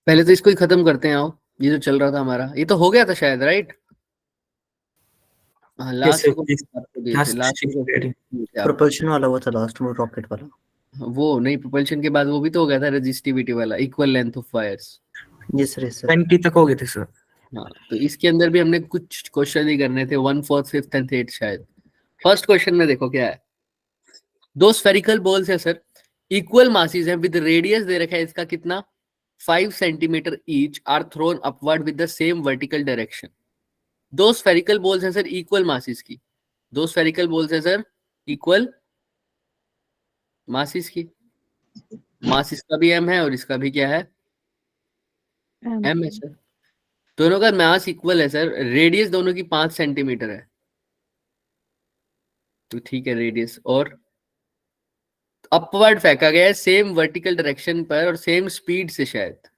पहले तो इसको ही खत्म करते हैं। आओ, ये जो चल रहा था हमारा, ये तो हो गया था शायद, राइट? हाँ, लास्ट को आपको दिए थे, लास्ट को आप। प्रोपल्शन वाला वो था लास्ट में, रॉकेट वाला। वो नहीं, प्रोपल्शन के बाद वो भी तो हो गया था, रेजिस्टिविटी वाला, equal length of wires. Yes sir 20 तक हो गए थे सर। हाँ, तो इसके अंदर भी हमने कुछ क्वेश्चन ही करने थे, 1, 4, 5 एंड 8 शायद। फर्स्ट क्वेश्चन में देखो क्या है। दो स्फेरिकल बॉल्स है सर, इक्वल मासेस है, विद रेडियस दे रखा है इसका कितना, 5 centimetre each, are thrown upward with the same vertical direction. दो स्फेरिकल बॉल्स है सर, इक्वल मासेस की। दो स्फेरिकल बॉल्स है सर, इक्वल मासेस की। मास इसका भी m है और इसका भी क्या है, m है सर। दोनों का मास इक्वल है सर, रेडियस दोनों की 5 सेंटीमीटर है। तो ठीक है, रेडियस और अपवर्ड फेंका गया है सेम वर्टिकल डायरेक्शन पर और सेम स्पीड से शायद।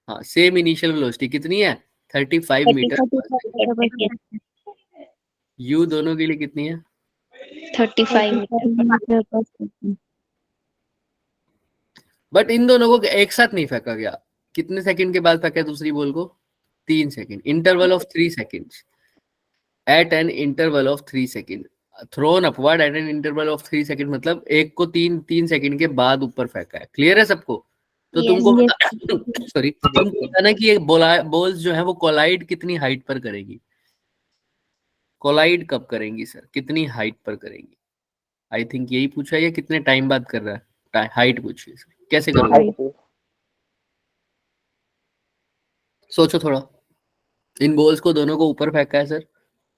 हाँ, सेम इनिशियल वेलोसिटी कितनी है, 35 मीटर। यू दोनों के लिए कितनी है, 35 मीटर। बट इन दोनों को एक साथ नहीं फेंका गया। कितने सेकंड के बाद फेंका दूसरी बॉल को, 3 second, interval of 3 second, at an interval of 3 second, thrown upward at an interval of 3 second, मतलब एक को 3 सेकंड के बाद ऊपर फेंका है। क्लियर है सबको? तो तुमको सॉरी, तुमको बताना कि ये बॉल्स जो है वो कोलाइड कितनी हाइट पर करेगी। कोलाइड कब करेंगी सर, कितनी हाइट पर करेंगी? आई थिंक यही पूछा है, या कितने टाइम बाद कर रहा है, हाइट पूछिए सर, कैसे करोगे? सोचो थोड़ा। इन बॉल्स को दोनों को ऊपर फेंका है सर,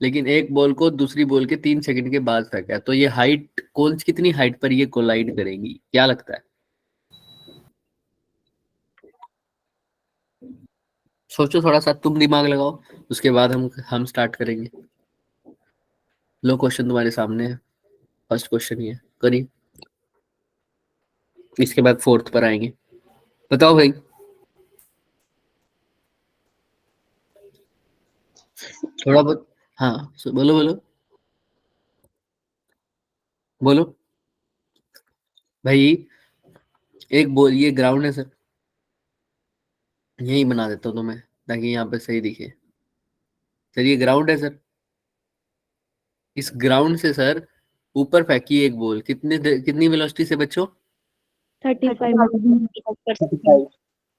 लेकिन एक बॉल को दूसरी बॉल के 3 सेकंड के बाद फेंका है, तो ये हाइट कौन, कितनी हाइट पर ये कोलाइड करेंगी, क्या लगता है? सोचो थोड़ा सा, तुम दिमाग लगाओ, उसके बाद हम स्टार्ट करेंगे। लो, क्वेश्चन तुम्हारे सामने है, फर्स्ट क्वेश्चन ये करिए, इसके बाद फोर्थ पर आएंगे। बताओ भाई। थोड़ा बहुत, हाँ बोलो बोलो बोलो भाई। एक बॉल, ये ग्राउंड है सर, यही बना देता हूँ तो मैं, ताकि यहाँ पे सही दिखे सर। ये ग्राउंड है सर, इस ग्राउंड से सर ऊपर फेंकी एक बॉल, कितनी वेलोसिटी से बच्चों, 35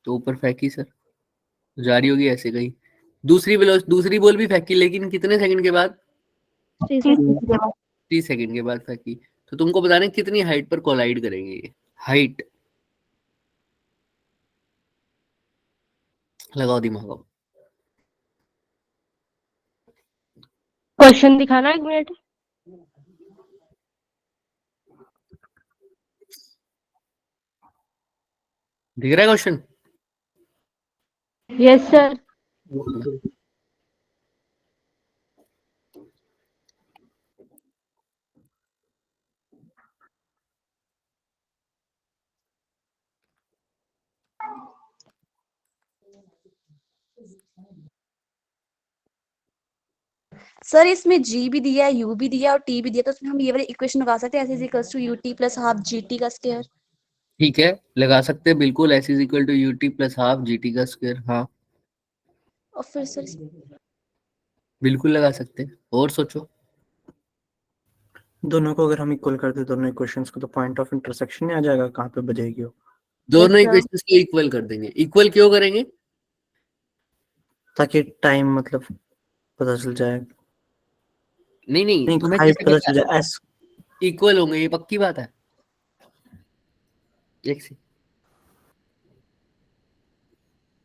तो ऊपर फेंकी सर, जा रही होगी ऐसे कहीं। दूसरी बॉल भी फेंकी, लेकिन कितने सेकंड के बाद, 3 सेकंड के बाद फेंकी। तो तुमको बताना है कितनी हाइट पर कोलाइड करेंगे ये। हाइट लगाओ दिमाग। क्वेश्चन दिखाना 1 मिनट। दिख रहा है क्वेश्चन? Yes sir. सर इसमें जी भी दिया है, यू भी दिया और टी भी दिया, तो उसमें हम ये वाली इक्वेशन लगा सकते हैं, S is equals to UT plus half GT का स्क्वायर। ठीक है, लगा सकते हैं बिल्कुल, S is equal to UT plus half GT का स्क्वायर। हाँ और फिर सर बिल्कुल लगा सकते हैं, और सोचो। दोनों को अगर हम इक्वल कर दे, दोनों इक्वेशंस को, तो पॉइंट ऑफ इंटरसेक्शन नहीं आ जाएगा, कहाँ पे बजेगी वो? दोनों इक्वेशंस को इक्वल कर देंगे। इक्वल क्यों करेंगे? ताकि टाइम मतलब पता चल जाए। नहीं, तुम्हें हाइट कैसे पता पता चल जाए, एस इक्वल होंगे, ये पक्की बात है। एक से,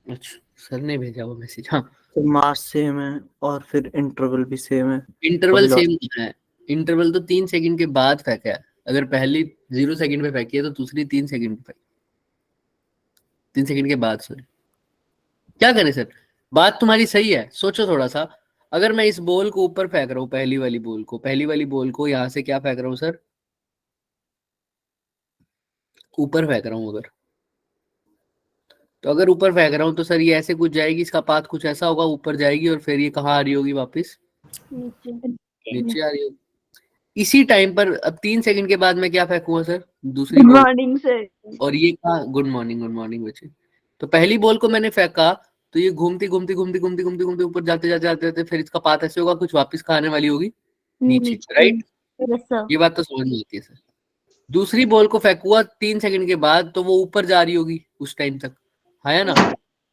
अच्छा सर ने भेजा वो मैसेज। हाँ, तो मास सेम है और फिर इंटरवल भी सेम है। इंटरवल सेम है। इंटरवल तो 3 सेकंड के बाद फेंका है। अगर पहली 0 सेकंड पे फेंकी है तो दूसरी 3 सेकंड पे फेंकी, 3 सेकंड के बाद, सॉरी। क्या करें सर, बात तुम्हारी सही है, सोचो थोड़ा सा। अगर मैं इस बॉल को ऊपर फेंक रहा हूँ, पहली वाली बॉल को यहाँ से क्या फेंक रहा हूँ सर, ऊपर फेंक रहा हूँ अगर, तो अगर ऊपर फेंक रहा हूँ तो सर ये ऐसे कुछ जाएगी, इसका पाथ कुछ ऐसा होगा, ऊपर जाएगी और फिर ये कहाँ आ रही होगी वापस, नीचे आ रही होगी। इसी टाइम पर अब 3 सेकंड के बाद मैं क्या फेंकूंगा सर, दूसरी गुड बॉल, मॉर्निंग सर। और ये कहाँ, गुड मॉर्निंग बच्चे। तो पहली बॉल को मैंने फेंका तो ये घूमती घूमती घूमती घूमती घूमती घूमती ऊपर जाते जाते जाते जाते फिर इसका पाथ ऐसे होगा, कुछ वापस खाने वाली होगी नीचे, राइट। Yes sir. ये बात तो समझ में आती है सर। दूसरी बॉल को फेंकुआ 3 सेकंड के बाद तो वो ऊपर जा रही होगी उस टाइम तक, है ना।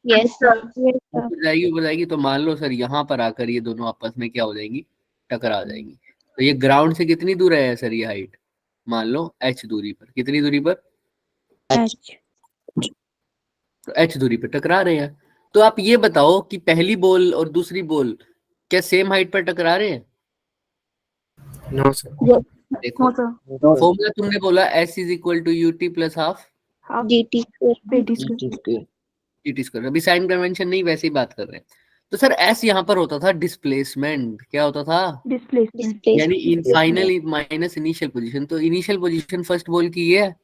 Yes sir. ऊपर जाएगी तो मान लो सर यहाँ पर आकर ये दोनों आपस में क्या हो जाएंगी, टकरा जाएंगी। तो ये ग्राउंड से कितनी दूर है सर ये हाइट, मान लो h दूरी पर, कितनी दूरी पर, एच। तो h दूरी पर टकरा रहे हैं। तो आप ये बताओ कि पहली बॉल और दूसरी बॉल क्या सेम हाइट पर टकरा रहे हैं। No sir. देखो नो सर। फॉर्मूला तुमने बोला s is equal to ut plus half dt square dt square. अभी साइन कन्वेंशन नहीं, वैसे ही बात कर रहे हैं। तो सर s यहाँ पर होता था डिस्प्लेसमेंट, क्या होता था, डिस्प्लेसमेंट यानी in final minus initial position. तो इनिशियल पोजीशन फर्स्ट बॉल की ये है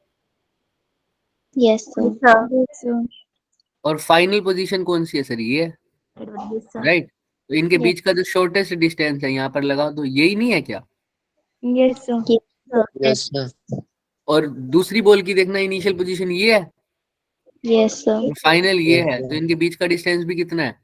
यस सर। और फाइनल पोजीशन कौन सी है सर, ये है, राइट। तो इनके बीच का जो शॉर्टेस्ट डिस्टेंस है यहाँ पर लगा तो यही नहीं है क्या। Yes sir. Yes sir. और दूसरी बॉल की देखना, इनिशियल पोजीशन ये है यस सर। और फाइनल ये है, तो इनके बीच का डिस्टेंस भी कितना है।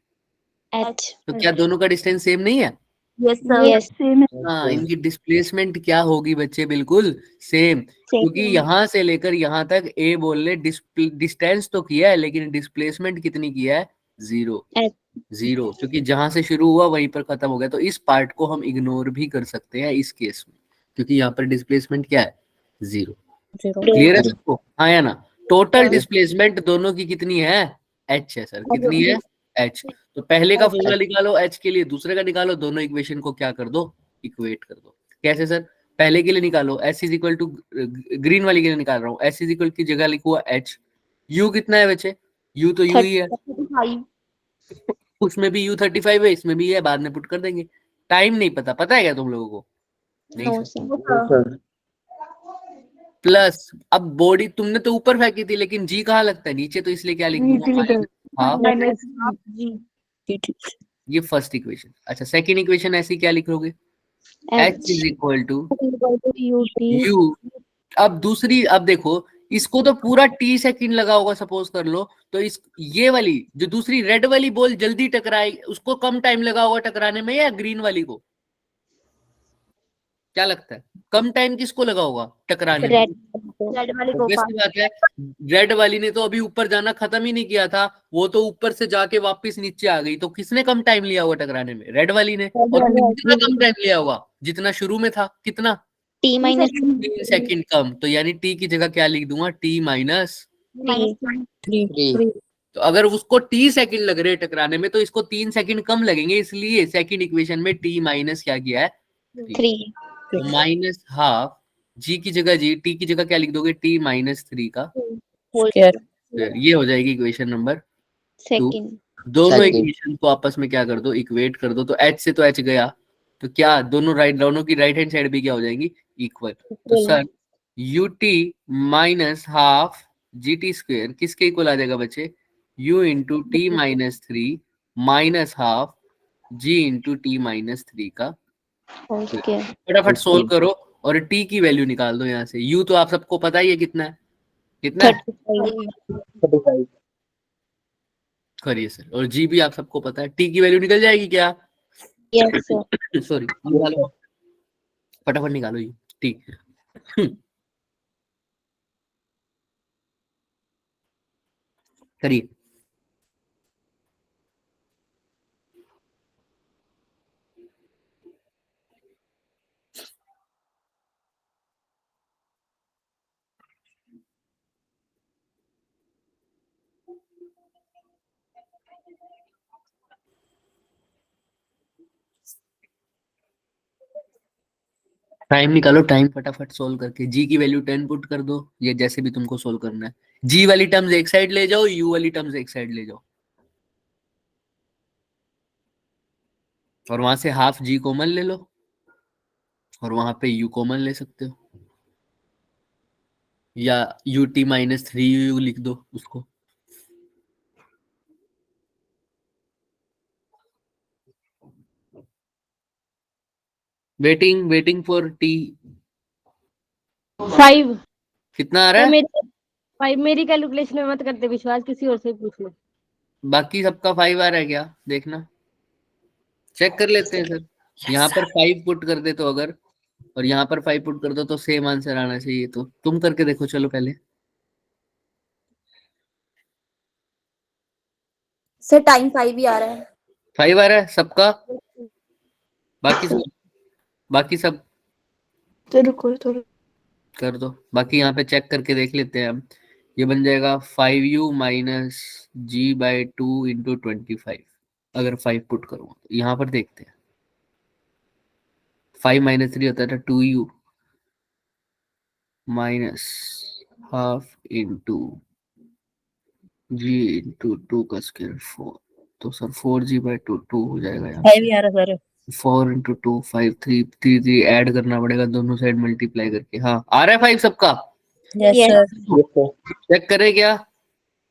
एच। तो क्या दोनों का डिस्टेंस सेम नहीं है। Yes sir. यस हाँ, इनकी डिस्प्लेसमेंट क्या होगी बच्चे, बिल्कुल सेम। क्योंकि यहाँ से लेकर यहाँ तक ए बॉल ने डिस्टेंस तो किया है लेकिन डिस्प्लेसमेंट कितनी किया है, 0 H। 0, क्योंकि जहां से शुरू हुआ वहीं पर खत्म हो गया। तो इस पार्ट को हम इग्नोर भी कर सकते हैं इस केस में, क्योंकि यहाँ पर डिस्प्लेसमेंट क्या है, 0। क्लियर है सबको, हाँ या ना। टोटल डिस्प्लेसमेंट दोनों की कितनी है, h है सर, कितनी है, h। तो पहले का फॉर्मूला निकालो h के लिए, दूसरे का निकालो, दोनों इक्वेशन को क्या कर दो, इक्वेट कर दो। कैसे सर, पहले के लिए निकालो s is equal to, green वाली के लिए निकाल रहा हूँ, s इज इक्वल की जगह लिखूंगा h। u कितना है बच्चे, u तो u ही है, उसमें भी u35 है, इसमें भी है, बाद में पुट कर देंगे। टाइम नहीं पता, पता है क्या तुम लोगों को, नहीं नो सर। सर। प्लस अब बॉडी तुमने तो ऊपर फेंकी थी लेकिन जी कहाँ लगता है, नीचे, तो इसलिए क्या लिख दूंगा, हाफ। ये फर्स्ट इक्वेशन। अच्छा सेकंड इक्वेशन ऐसी क्या लिखोगे, h is equal to ut u। अब दूसरी, अब देखो इसको तो पूरा t सेकंड लगा होगा सपोज कर लो, तो इस ये वाली जो दूसरी रेड वाली बॉल जल्दी टकराए उसको कम टाइम लगा होगा टकराने में या ग्रीन वाली को, क्या लगता है कम टाइम किसको लगा होगा टकराने में। रेड Obvious सी बात है, रेड वाली ने तो अभी ऊपर जाना खत्म ही नहीं किया था, वो तो ऊपर से जाके वापस नीचे आ गई। तो किसने कम टाइम लिया होगा टकराने में, रेड वाली ने। और कितना कम टाइम लिया होगा, जितना शुरू में था, कितना, t माइनस 3 सेकंड कम। तो यानी t की जगह क्या लिख दूंगा, t माइनस। 3। तो अगर उसको t सेकंड लग रहे टकराने में तो इसको 3 सेकंड कम लगेंगे, इसलिए सेकंड इक्वेशन में t माइनस क्या किया है, 3। तो माइनस हाफ, g की जगह g, t की जगह क्या लिख दोगे, t माइनस 3 का स्क्वायर स्क्वायर। ये हो जाएगी इक्वेशन नंबर 2। सेकंड। दोनों Second। इक्वेशन को आपस में क्या कर दो, इक्वेट कर दो। तो h से तो h गया, तो क्या दोनों की राइट हैंड साइड भी क्या हो जाएंगी, इक्वल। तो sir ut minus half gt square किसके इक्वल आ जाएगा बच्चे, u into T minus 3 minus half g into T minus 3 का। स्क्वायर। फटाफट सोल्व करो और t की वैल्यू निकाल दो यहाँ से। u तो आप सबको पता ही है कितना है, कितना है, 35। करिए सर। और g भी आप सबको पता है, t की वैल्यू निकल जाएगी क्या, यस सर। सॉरी निकालो, फटाफट निकालो ये t। करिए। टाइम निकालो, टाइम फटाफट सोल्व करके। जी की वैल्यू 10 पुट कर दो, ये जैसे भी तुमको सोल्व करना है। जी वाली टर्म्स एक साइड ले जाओ, यू वाली टर्म्स एक साइड ले जाओ, और वहां से हाफ जी कॉमन ले लो और वहां पे यू कॉमन ले सकते हो, या यू टी माइनस 3 यू लिख दो उसको। Waiting for T. 5। कितना आ रहा है, भाई मेरी कैलकुलेशन में मत करते विश्वास, किसी और से पूछ लो। बाकी सबका 5 आ रहा है क्या, देखना चेक कर लेते हैं सर। यहाँ पर 5 पुट कर दे तो अगर, और यहाँ पर 5 पुट कर दो तो सेम आंसर आना चाहिए। तो तुम करके देखो, चलो पहले। सर टाइम 5 ही आ रहा है। 5 आ रहा है सबका, बाकी सब तो रुको थोड़ा। कर दो। बाकी यहाँ पे चेक करके देख लेते हैं हम। ये बन जाएगा 5u minus ji by 2 into 25। अगर 5 पुट करूँ तो यहाँ पर देखते हैं। 5 माइनस 3 होता था 2u माइनस हाफ इंटू जी इंटू 2 का स्क्वायर 4। तो सर 4g बाई 2 2 हो जाएगा यहाँ है से। भी आ रहा सर। 4 इंटू 2 5 3 3 3 ऐड करना पड़ेगा दोनों साइड मल्टीप्लाई करके। हाँ आ रहा है 5 सबका, yes Yes. Sir. Yes sir. Check करें क्या।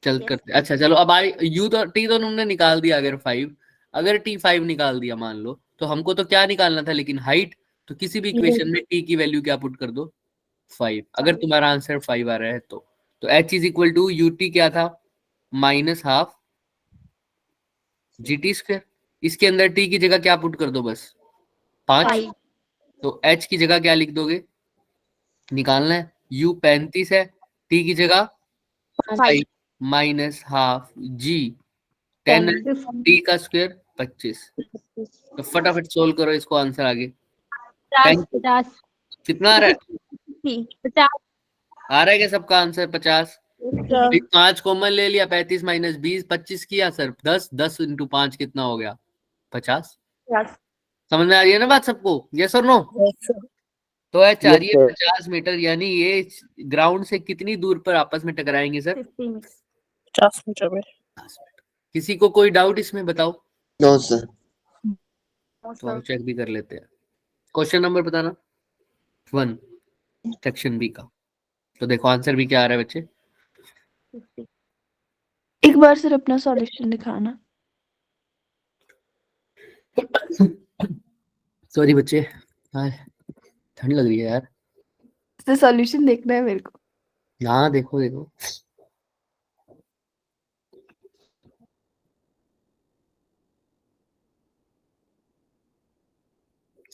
चल करते। अच्छा चलो, अब आई यू तो टी तो उन्होंने निकाल दिया। अगर 5, अगर टी 5 निकाल दिया मान लो, तो हमको तो क्या निकालना था लेकिन हाइट। तो किसी भी इक्वेशन में टी की वैल्यू क्या पुट कर दो, 5। अगर तुम्हारा आंसर 5 आ रहा है तो H is equal to U T क्या था, minus half G T square. इसके अंदर टी की जगह क्या पुट कर दो, बस 5। तो एच की जगह क्या लिख दोगे, निकालना है u 35 है, टी की जगह 5 माइनस हाफ जी 10 है, टी का स्क्वायर 25। तो फटाफट सोल्व करो इसको, आंसर आगे 10 50। कितना आ रहा है, 50। आ रहा है क्या सबका आंसर 50। 5 कॉमन ले लिया, 35 माइनस 20 25 किया सर, 10 10 इंटू 5 कितना हो गया 50। समझ में आ रही है ना बात सबको, यस और नो। तो है यस 50 मीटर, यानी ये ग्राउंड से कितनी दूर पर आपस में टकराएंगे सर, 50 मीटर में। किसी को कोई डाउट इसमें बताओ। No sir. तो चेक भी कर लेते हैं। क्वेश्चन नंबर बताना 1 सेक्शन बी का। तो देखो आंसर भी क्या आ रहा है बच्चे। एक बार सर अपना सॉल्यूशन दिखाना। सॉरी बच्चे, हाँ ठंड लग रही है यार। तो सॉल्यूशन देखना है मेरे को। हाँ देखो देखो,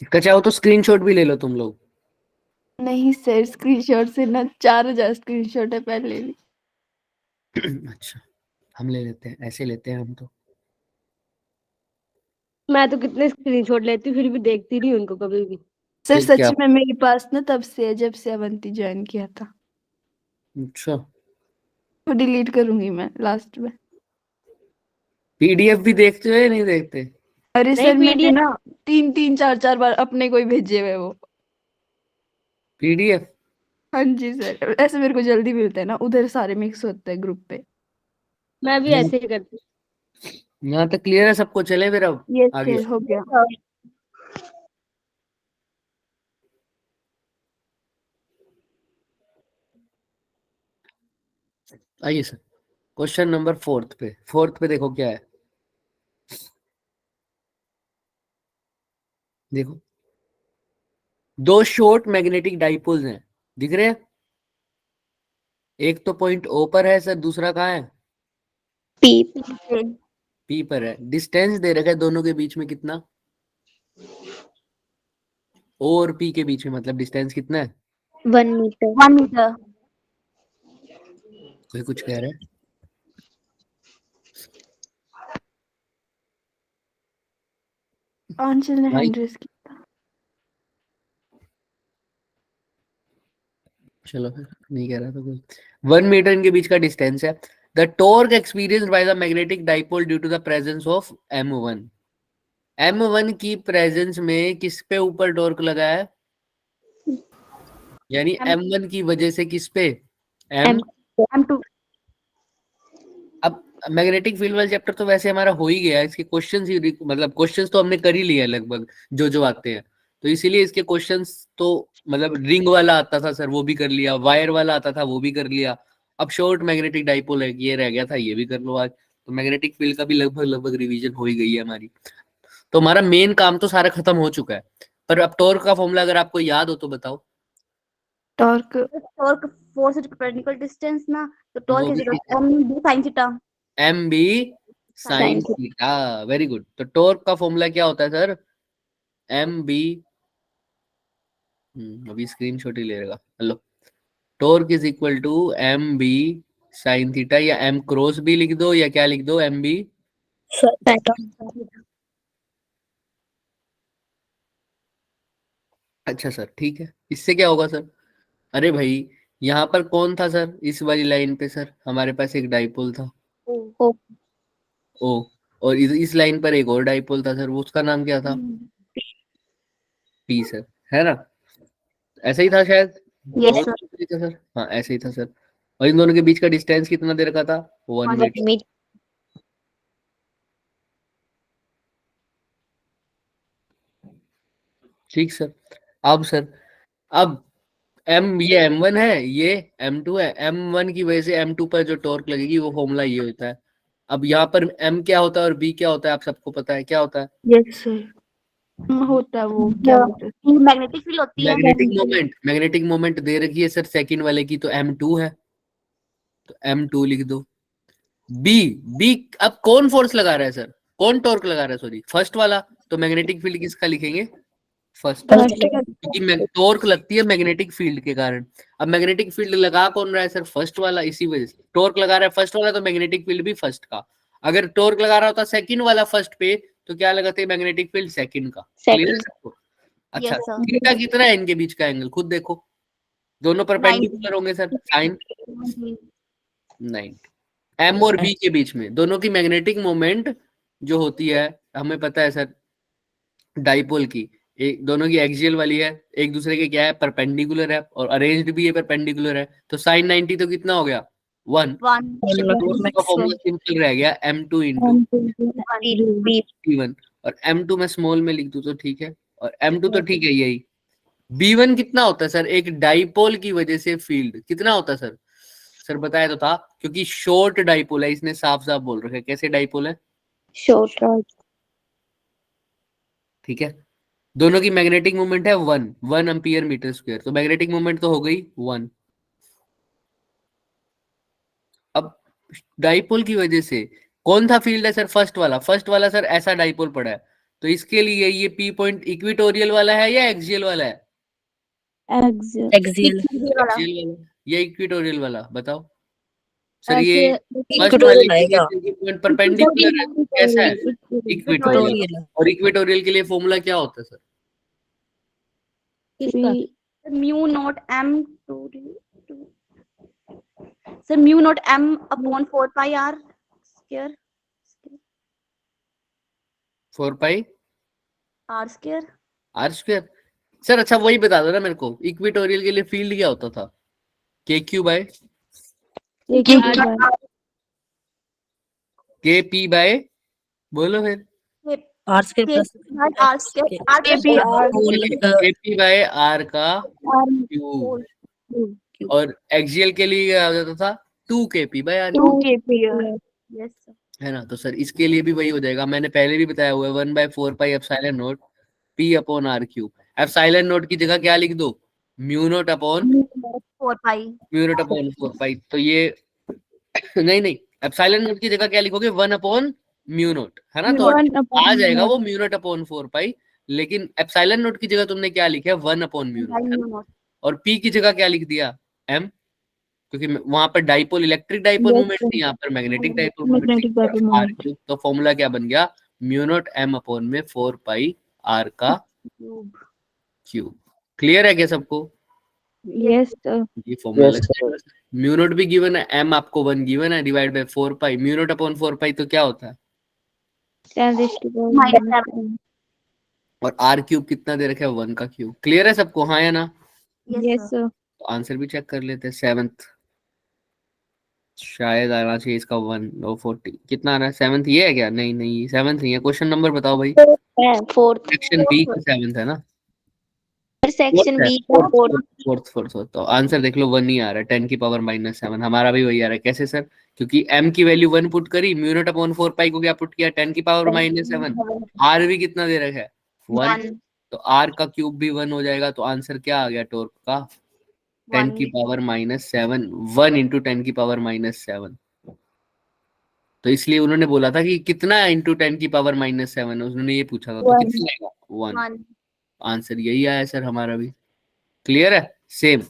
इसका चाहो तो स्क्रीनशॉट भी ले लो तुम लोग। नहीं सर, स्क्रीनशॉट से ना 4000 स्क्रीनशॉट है पहले भी। अच्छा हम ले लेते हैं, ऐसे लेते हैं हम तो। मैं तो कितने स्क्रीनशॉट लेती हूँ फिर भी देखती नहीं उनको कभी भी। सर फिर सच क्या? में मेरे पास ना तब से है जब से अवंती ज्वाइन किया था। अच्छा वो डिलीट करूंगी मैं लास्ट में। पीडीएफ भी देखते हो या नहीं देखते। अरे नहीं सर मैंने PDF ना 3 3 4 4 बार अपने को ही भेजे हुए वो। पीडीएफ हाँ जी सर, ऐसे मेरे को जल्दी मिलते हैं ना, उधर सारे मिक्स होते हैं ग्रुप पे। मैं भी ऐसे ही करती यहाँ तक क्लियर है सबको, चले फिर अब यस आगे। सर, हो गया। आइए सर, क्वेश्चन नंबर 4 पे देखो क्या है। देखो दो शॉर्ट मैग्नेटिक डाइपोल्स हैं, दिख रहे हैं। एक तो पॉइंट ओ पर है सर, दूसरा कहाँ है, P. पी पर है। डिस्टेंस दे रखा है दोनों के बीच में कितना, ओ और पी के बीच में, मतलब डिस्टेंस कितना है, 1 meter. 1 मीटर। कोई कुछ कह रहा है। आंचल ने भाई हैंड रेस की। चलो फिर, नहीं कह रहा था कोई। 1 मीटर इनके बीच का डिस्टेंस है। The torque experienced by the magnetic dipole due to the presence of M1। M1 की प्रेजेंस में किस पे ऊपर टॉर्क लगा है, यानी M1 की वजह से किस पे, M। M2। अब मैग्नेटिक फील्ड वाला चैप्टर तो वैसे हमारा हो ही गया है, इसके क्वेश्चंस ही मतलब क्वेश्चंस तो हमने कर ही लिए लगभग जो जो आते हैं। तो इसीलिए इसके क्वेश्चंस तो मतलब रिंग वाला आता था सर वो भी कर लिया, वायर वाला आता था वो भी कर लिया। अब शॉर्ट मैग्नेटिक डाइपोल है, ये रह गया था, ये भी कर लो आज। तो मैग्नेटिक फील्ड का भी लगभग लगभग रिवीजन हो ही गई है हमारी। तो हमारा मेन काम तो सारा खत्म हो चुका है। पर अब टॉर्क का फॉर्मूला अगर आपको याद हो तो बताओ। टॉर्क टॉर्क फोर्स से परपेंडिकुलर डिस्टेंस ना, तो टॉर्क वो इज भी equal to M B sine theta. M B sine Sin theta, very good. तो टॉर्क का फॉर्मूला क्या होता है सर? एम बी, अभी स्क्रीनशॉट ही ले लेगा। Hello, torque is equal to M B sine theta, या एम क्रॉस बी लिख दो, या क्या लिख दो, एम बी। अच्छा सर, ठीक है। इससे क्या होगा सर? अरे भाई, यहाँ पर कौन था सर? इस वाली लाइन पे सर हमारे पास एक डाइपोल था, O ओ, और इस लाइन पर एक और डाइपोल था सर, वो उसका नाम क्या था? पी सर, है ना? ऐसा ही था शायद। यस और सर। कुछ नहीं था सर? हाँ, ऐसे ही था सर। और इन दोनों के बीच का डिस्टेंस कितना दे रखा था? 1 1 मीटर। meter. ठीक सर। अब सर, अब ये M1 है, ये M2 है। M1 की वजह से M2 पर जो टॉर्क लगेगी वो फॉर्मूला ये होता है। अब यहाँ पर M क्या होता है और B क्या होता है, आप सबको पता है क्या होता है? यस सर होता है वो क्या बोलते हैं मैग्नेटिक फील्ड होती है। Magnetic moment. मैग्नेटिक मोमेंट दे रखी है सर सेकंड वाले की, तो M2 है, तो M2 लिख दो। बी अब कौन फोर्स लगा रहा है सर? कौन टॉर्क लगा रहा है, सॉरी, फर्स्ट वाला। तो मैग्नेटिक फील्ड किसका लिखेंगे? फर्स्ट। क्योंकि टॉर्क लगती है मैग्नेटिक फील्ड के कारण। अब मैग्नेटिक फील्ड लगा कौन रहा है सर? फर्स्ट वाला। इसी वजह से टॉर्क लगा रहा है फर्स्ट वाला, तो मैग्नेटिक फील्ड भी फर्स्ट का। अगर टॉर्क लगा रहा होता सेकंड वाला फर्स्ट पे, तो क्या लगाते? मैग्नेटिक फील्ड सेकंड का। क्लियर है सबको? अच्छा, Yes, sir. थीटा कितना है इनके बीच का एंगल? खुद देखो, दोनों परपेंडिकुलर होंगे सर, साइन 90। एम और बी के बीच में दोनों की मैग्नेटिक मोमेंट जो होती है, हमें पता है सर, डाइपोल की, एक दोनों की एक्सियल वाली है, एक दूसरे के क्या है, परपेंडिकुलर है, और अरेंज्ड भी है, परपेंडिकुलर है। तो साइन 90 तो कितना हो गया? 1। 1 का फॉर्मूला सिंपल रह गया, M2 इंटू B1। और M2 में स्मॉल में लिख दूं तो ठीक है, और M2 तो ठीक है यही। B1 कितना होता है सर? एक डाइपोल की वजह से फील्ड कितना होता है सर? सर बताया तो था, क्योंकि शॉर्ट डाइपोल है, इसने साफ साफ बोल रखा है। कैसे डाइपोल है? Short. ठीक है। दोनों की मैग्नेटिक मोमेंट है 1 एम्पियर मीटर स्क्वायर, तो मैग्नेटिक मोमेंट तो हो गई 1। अब डाइपोल की वजह से कौन था फील्ड है सर? फर्स्ट वाला। फर्स्ट वाला सर ऐसा डाइपोल पड़ा है, तो इसके लिए ये P पॉइंट इक्विटोरियल वाला है या एक्सियल वाला है? Axial. एक्सियल वाला। एक्सियल वाला या इक्विटोरियल वाला, बताओ सर। ये ऐसे फर्स्ट वाले के लिए पॉइंट परपेंडिकुलर है, कैसा है? इक्विटोरियल। और इक्विटोरियल के लिए फॉर्मूला क्या होता है sir? Mu naught m sir mu naught m upon 4 pi r square 4 pi r square. R square. Sir अच्छा, वही बता दो ना मेरे को, इक्विटोरियल के लिए फील्ड क्या होता था? KQ बाय KP बाय, बोलो फिर। R square plus r square KP by R का क्यूब। और एक्सियल के लिए क्या हो जाता था? 2KP बाय R, यस है ना? तो सर इसके लिए भी वही हो जाएगा, मैंने पहले भी बताया हुआ है, 1/4 pi epsilon not P upon R cube. Epsilon not की जगह क्या लिख दो? म्यू नॉट अपॉन 4 पाई 4 पाई। तो ये नहीं, एप्सिलॉन नॉट की जगह क्या लिखोगे? 1 अपॉन म्यू नॉट, है ना? तो आ जाएगा वो म्यू नॉट अपॉन 4 पाई। लेकिन एप्सिलॉन नॉट की जगह तुमने क्या लिखा है? 1 अपॉन म्यू नॉट। और P की जगह क्या लिख दिया? M, क्योंकि वहां पर डाइपोल, इलेक्ट्रिक डाइपोल मोमेंट थी, यहाँ पर मैग्नेटिक डाइपोल मोमेंट थी। तो फॉर्मूला क्या बन गया? म्यू नॉट M अपॉन में 4 पाई R का क्यूब। क्लियर है क्या सबको? यस ये फॉर्मूला म्यू नॉट भी गिवन है, M आपको 1 गिवन है, divide by 4 pi. Mu naught upon 4 पाई तो क्या होता है? 10⁻⁻⁷ और R क्यूब कितना दे रखा है? 1 का क्यूब। क्लियर है सबको, हाँ या ना? यस तो आंसर भी चेक कर लेते हैं। 7th शायद आना चाहिए इसका 1/40। कितना आ रहा है? 7th ये है क्या? नहीं 7th नहीं है। क्वेश्चन नंबर बताओ भाई। Fourth. सेक्शन बी का 7th है ना? Section B का fourth. फोर्थ। तो आंसर देख लो, 1 ही आ रहा है, 10⁻⁻7। हमारा भी वही आ रहा है। कैसे सर? क्योंकि M की वैल्यू 1 पुट करी, म्यू नॉट अपॉन 4 पाई को क्या पुट किया? 10⁻⁻7। R भी कितना दे रखा है? 1। तो R का क्यूब भी 1 हो जाएगा। तो आंसर क्या आ गया टॉर्क का? 10 की पावर -7, 1 इंटू 10 की पावर -7। तो इसलिए उन्होंने बोला था कि कितना इंटू 10 की पावर -7, उन्होंने ये पूछा था, तो One. कितना आएगा? 1। 1। आंसर यही आया सर हमारा भी। क्लियर है? Same,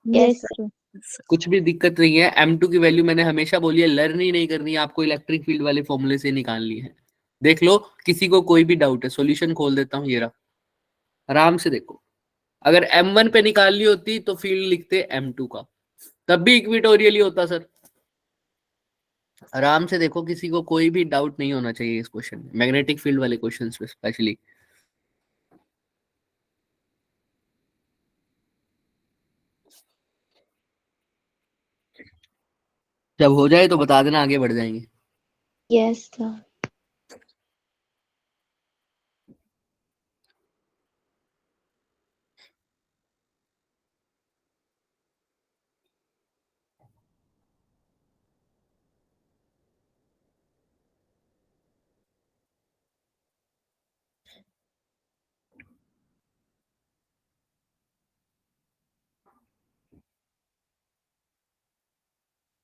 Yes, sir. कुछ भी दिक्कत नहीं है। M2 की वैल्यू मैंने हमेशा बोली है, लर्न ही नहीं करनी है आपको, इलेक्ट्रिक फील्ड वाले फॉर्मूले से निकालनी है। देख लो, किसी को कोई भी डाउट है, सॉल्यूशन खोल देता हूँ, ये रहा, आराम से देखो। अगर M1 पे निकालनी होती तो फील्ड लिखते M2 का, तब भी इक्विटोरियल ही होता सर। आराम से देखो, किसी को कोई भी डाउट नहीं होना चाहिए इस क्वेश्चन में, मैग्नेटिक फील्ड वाले क्वेश्चन में स्पेशली। जब हो जाए तो बता देना, आगे बढ़ जाएंगे। Yes, sir.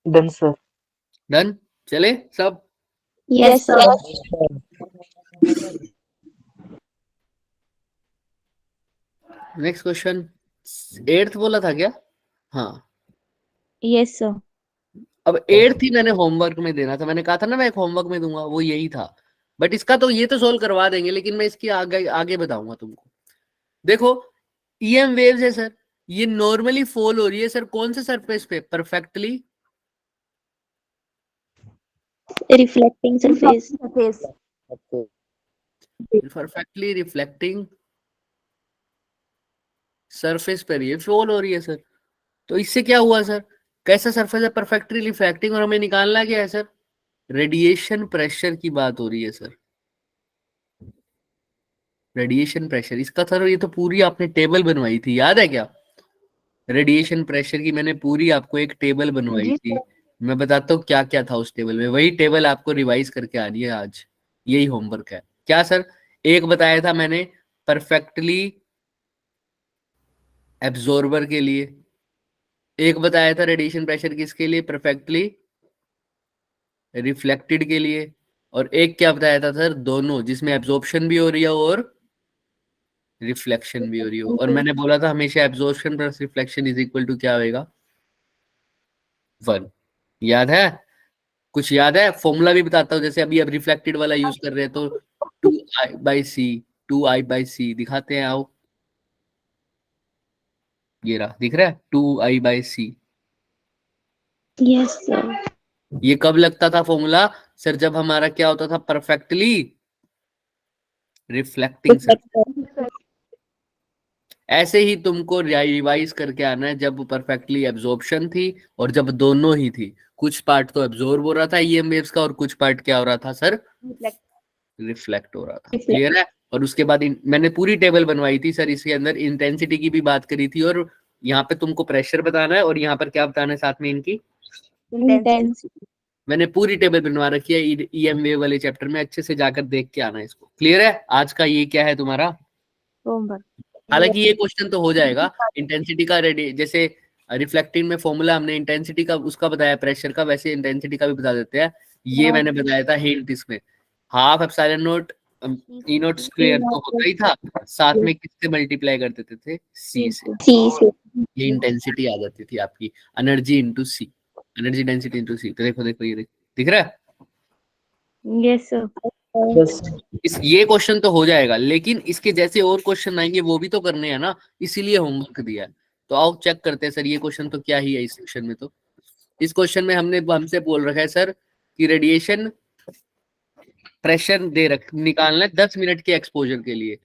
Done, sir. Done, चले सब। Yes, sir. Next question, 8th बोला था क्या? हाँ, Yes, sir. अब 8th ही मैंने होमवर्क में देना था, मैंने कहा था ना मैं एक होमवर्क में दूंगा, वो यही था। बट इसका तो ये तो सोल्व करवा देंगे, लेकिन मैं इसकी आगे आगे बताऊंगा तुमको। देखो, EM वेव्स है सर, ये नॉर्मली फॉल हो रही है सर कौन से सरफेस पे? Perfectly Reflecting surface. Perfectly reflecting surface पर ये फॉल हो रही है सर। तो इससे क्या हुआ सर? कैसा सरफेस है? परफेक्टली रिफ्लेक्टिंग, और हमें निकालना क्या है सर? रेडिएशन प्रेशर की बात हो रही है सर, रेडिएशन प्रेशर। इसका सर ये तो पूरी आपने टेबल बनवाई थी, याद है क्या? रेडिएशन प्रेशर की मैंने पूरी आपको एक टेबल बनवाई थी। मैं बताता हूँ क्या क्या था उस टेबल में, वही टेबल आपको रिवाइज करके आनी है आज, यही होमवर्क है। क्या सर? एक बताया था मैंने परफेक्टली एब्जॉर्बर के लिए, एक बताया था रेडिएशन प्रेशर किसके लिए? परफेक्टली रिफ्लेक्टेड के लिए, और एक क्या बताया था सर? दोनों, जिसमें एब्जॉर्प्शन भी हो रही है और रिफ्लेक्शन भी हो रही हो। और मैंने बोला था हमेशा absorption plus reflection is equal to क्या होएगा? 1। याद है? कुछ याद है? फॉर्मूला भी बताता हूँ, जैसे अभी अब रिफ्लेक्टेड वाला यूज कर रहे हैं तो 2I/c, 2I/c दिखाते हैं, आओ ये रहा, दिख रहा है 2I/c। Yes, sir. ये कब लगता था फॉर्मूला सर? जब हमारा क्या होता था? Perfectly reflecting sir. ऐसे ही तुमको रिवाइज करके आना है, जब परफेक्टली एब्जॉर्प्शन थी और जब दोनों ही थी। कुछ पार्ट तो एब्जॉर्ब हो रहा था EM वेव्स का, और कुछ पार्ट क्या हो रहा था सर? रिफ्लेक्ट हो रहा था। क्लियर है? और उसके बाद मैंने पूरी टेबल बनवाई थी सर, इसके अंदर इंटेंसिटी की भी बात करी थी, और यहाँ पे तुमको प्रेशर बताना है, और यहाँ पर क्या बताना है साथ में इनकी? Intensity. मैंने पूरी टेबल बनवा रखी है EM वेव वाले चैप्टर में, अच्छे से जाकर देख के आना इसको। क्लियर है? आज का ये क्या है तुम्हारा होमवर्क। हालांकि ये क्वेश्चन तो हो जाएगा इंटेंसिटी का, रेडी जैसे रिफ्लेक्टिंग में फॉर्मूला हमने इंटेंसिटी का उसका बताया, प्रेशर का, वैसे इंटेंसिटी का भी बता देते हैं। ये मैंने बताया था हिंट इसमें, half epsilon not E not square तो होता ही था, साथ में किससे मल्टीप्लाई कर देते थे? C से। C. ये इंटेंसिटी आ जाती थी आपकी, energy into C, energy density into C। तो देखो देखो, ये दिख रहा है? Yes sir. Yes. ये क्वेश्चन तो हो जाएगा, लेकिन इसके जैसे और क्वेश्चन आएंगे वो भी तो करने हैं ना, इसीलिए होमवर्क दिया है। तो आओ चेक करते हैं सर, ये क्वेश्चन तो क्या ही है इस सेक्शन में। तो इस क्वेश्चन में हमसे बोल रखा है सर कि रेडिएशन प्रेशर निकालना है 10 मिनट के एक्सपोजर के लिए।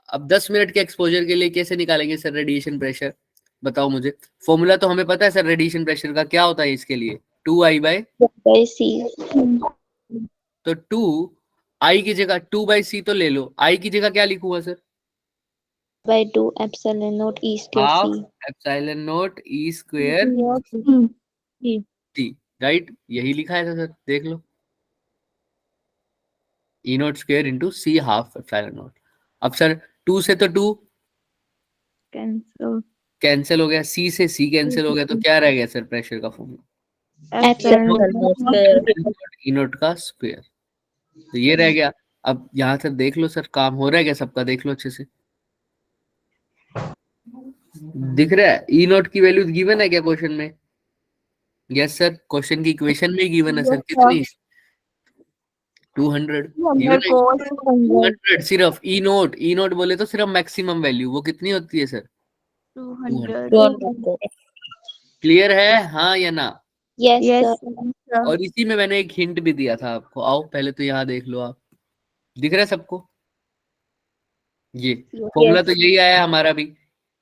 अब 10 मिनट के एक्सपोजर के लिए कैसे निकालेंगे सर रेडिएशन प्रेशर? बताओ मुझे। फॉर्मूला तो हमें पता है सर रेडिएशन प्रेशर का, क्या होता है इसके लिए? 2I/c। तो 2I की जगह 2/c तो ले लो, I की जगह क्या लिखूंगा sir? By 2 epsilon naught E square half C. Epsilon not E square T, right? यही लिखा है सर, देख लो, E not square into C half epsilon not. अब सर 2 से तो 2 कैंसिल। कैंसिल हो गया, सी से सी कैंसिल हो गया, तो क्या रह गया सर प्रेशर का फॉर्मूला? Epsilon ई नोट का स्क्वायर। तो ये रह गया। अब यहाँ से देख लो सर, काम हो रहा है क्या सबका? देख लो अच्छे से, दिख रहा है? ई नोट की वैल्यू गिवन है क्या क्वेश्चन में? यस सर, क्वेश्चन की इक्वेशन में गिवन है सर। कितनी? 200 गिवन है। 200 सिर्फ ई नोट बोले तो सिर्फ मैक्सिमम वैल्यू वो कितनी होती है सर? 200 क्लियर है हाँ या ना? Yes, yes sir. और इसी में मैंने एक हिंट भी दिया था आपको। आओ पहले तो यहाँ देख लो आप, दिख रहा है सबको? ये फॉर्मूला तो यही आया हमारा भी,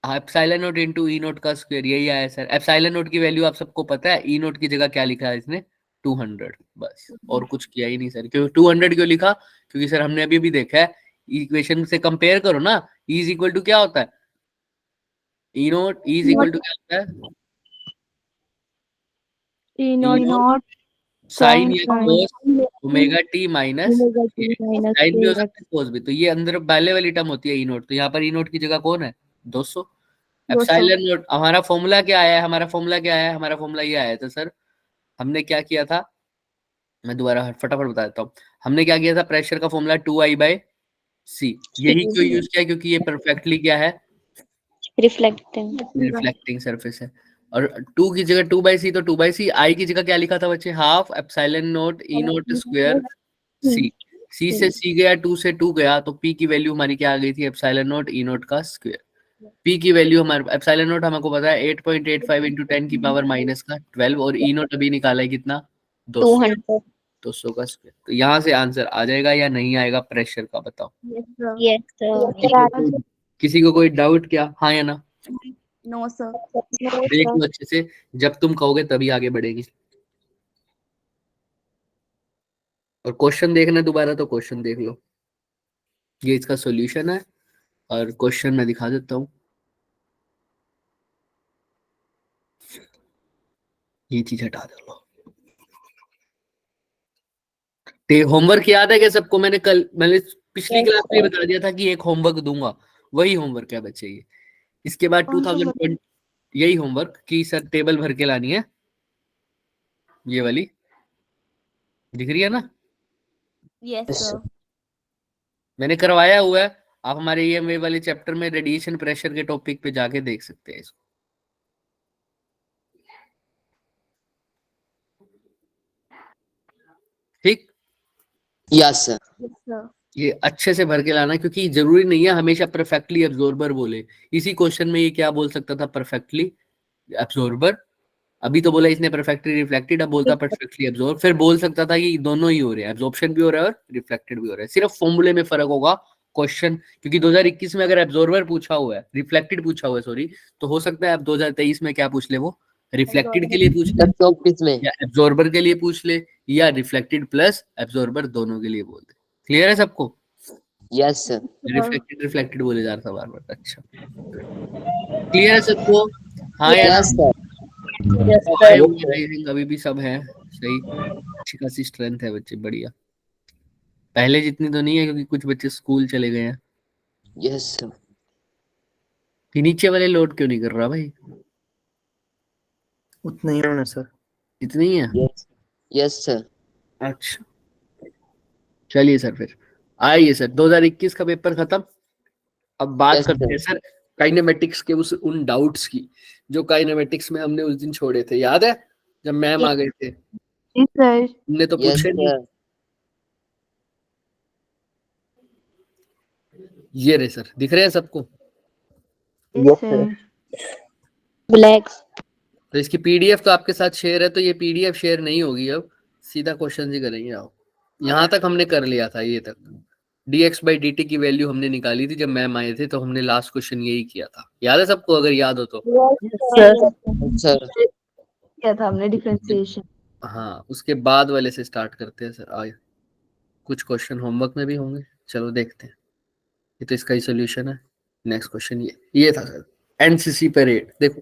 एप्सिलॉन नोट इनटू ई नोट का स्क्वायर, यही आया सर। एप्सिलॉन नोट की वैल्यू आप सबको पता है, ई नोट की जगह क्या लिखा है इसने? 200, बस और कुछ किया ही नहीं सर। क्यों 200 क्यों लिखा? क्योंकि सर हमने अभी भी देखा है, इक्वेशन से कंपेयर करो ना, ई इज इक्वल टू क्या होता है? E naught E is equal to क्या होता है? ई नॉट साइन या Sin. Cos omega T minus minus sine भी हो K. सकता है कोस भी। तो ये अंदर पहले वाली टर्म होती है ई नोट। तो यहाँ पर ई नोट की जगह कौन है? 200। एप्सिलॉन नोट हमारा फॉर्मूला क्या आया है? हमारा फॉर्मूला क्या है? हमारा फॉर्मूला ये आया था सर, हमने क्या किया था, मैं दोबारा फटाफट बता देता हूँ। हमने क्या किया था? प्रेशर का फॉर्मूला 2I/C। यही क्यों यूज किया? क्योंकि ये परफेक्टली क्या है? Reflecting. रिफ्लेक्टिंग सरफेस है। और 2 की जगह 2/C, तो 2/C। I की जगह क्या लिखा था बच्चे? हाफ एप्सिलॉन नोट ई नोट स्क्वायर C। C से C गया, 2 से 2 गया, तो P की वैल्यू हमारी क्या आ गई थी? एप्सिलॉन नोट ई नोट का स्क्वायर। P की वैल्यू हमारे एप्सिलॉन नोट हमको पता है 8.85 इंटू 10 की पावर माइनस का 12, और ई नोट अभी निकाला है कितना? 200 200. का स्क्वायर। तो यहाँ से आंसर आ जाएगा या नहीं आएगा प्रेशर का? बताओ। Yes, sir. किसी को कोई डाउट क्या? हाँ या ना? नो सर देख लो अच्छे से, जब तुम कहोगे तभी आगे बढ़ेगी। और क्वेश्चन देखना दोबारा, तो क्वेश्चन देख लो, ये इसका सॉल्यूशन है। और क्वेश्चन मैं दिखा देता हूँ, ये चीज हटा दो। होमवर्क याद है क्या सबको? मैंने पिछली क्लास में बता दिया था कि एक होमवर्क दूंगा, वही होमवर्क है बच्चे ये। इसके बाद 2020 यही होमवर्क कि सर टेबल भर के लानी है, ये वाली दिख रही है ना? यस सर मैंने करवाया हुआ है। आप हमारे ये वाले चैप्टर में रेडिएशन प्रेशर के टॉपिक पे जाके देख सकते हैं इसको। ठीक, यस सर। ये अच्छे से भर के लाना, क्योंकि जरूरी नहीं है हमेशा परफेक्टली एब्जॉर्बर बोले। इसी क्वेश्चन में ये क्या बोल सकता था? Perfectly absorber. अभी तो बोला इसने परफेक्टली रिफ्लेक्टेड, अब बोलता परफेक्टली एब्जॉर्ब। फिर बोल सकता था कि दोनों ही हो रहे हैं, एब्जॉर्प्शन भी हो रहा है और रिफ्लेक्टेड भी हो रहा है। सिर्फ फॉर्मूले में फर्क होगा क्वेश्चन, क्योंकि 2021 में अगर एब्जॉर्बर पूछा हुआ है, रिफ्लेक्टेड पूछा हुआ है सॉरी, तो हो सकता है अब 2023 में क्या पूछ ले, वो रिफ्लेक्टेड के लिए पूछ ले, 2024 में या एब्जॉर्बर के लिए पूछ ले, या रिफ्लेक्टेड प्लस एब्जॉर्बर दोनों के लिए बोल दे। क्लियर है सबको? Yes sir. रिफ्लेक्टेड रिफ्लेक्टेड बोले जा रहा था बार बार। अच्छा, क्लियर है सबको? हाँ यार, यस सर। अभी भी सब है सही, अच्छी खासी स्ट्रेंथ है बच्चे, बढ़िया। पहले जितनी तो नहीं है, क्योंकि कुछ बच्चे स्कूल चले गए हैं। Yes sir. कि नीचे वाले लोड क्यों नहीं कर रहा भाई? उतना ही होना सर। इतनी ही है? Yes yes sir. अच्छा चलिए सर, फिर आइए सर, 2021 का पेपर खत्म। अब बात Yes, करते हैं सर काइनेमेटिक्स के उन डाउट्स की जो काइनेमेटिक्स में हमने उस दिन छोड़े थे। याद है जब मैम आ गए थे? सर हमने तो यस पूछे नहीं। सर। ये रहे सर, दिख रहे हैं सबको? Sir Black. तो इसकी पीडीएफ तो आपके साथ शेयर है, तो ये पीडीएफ शेयर नहीं होगी, अब सीधा क्वेश्चन ही करेंगे। आओ, यहाँ तक हमने कर लिया था, ये तक dx/dt की वैल्यू हमने निकाली थी जब मैम आए थे, तो हमने लास्ट क्वेश्चन यही किया था। याद है सबको? अगर याद हो तो सर क्या था हमने डिफरेंशिएशन। हाँ, उसके बाद वाले से स्टार्ट करते हैं सर। आए, कुछ क्वेश्चन होमवर्क में भी होंगे, चलो देखते हैं। ये तो इसका ही सोल्यूशन है। नेक्स्ट क्वेश्चन ये था सर, एनसीसी परेड। देखो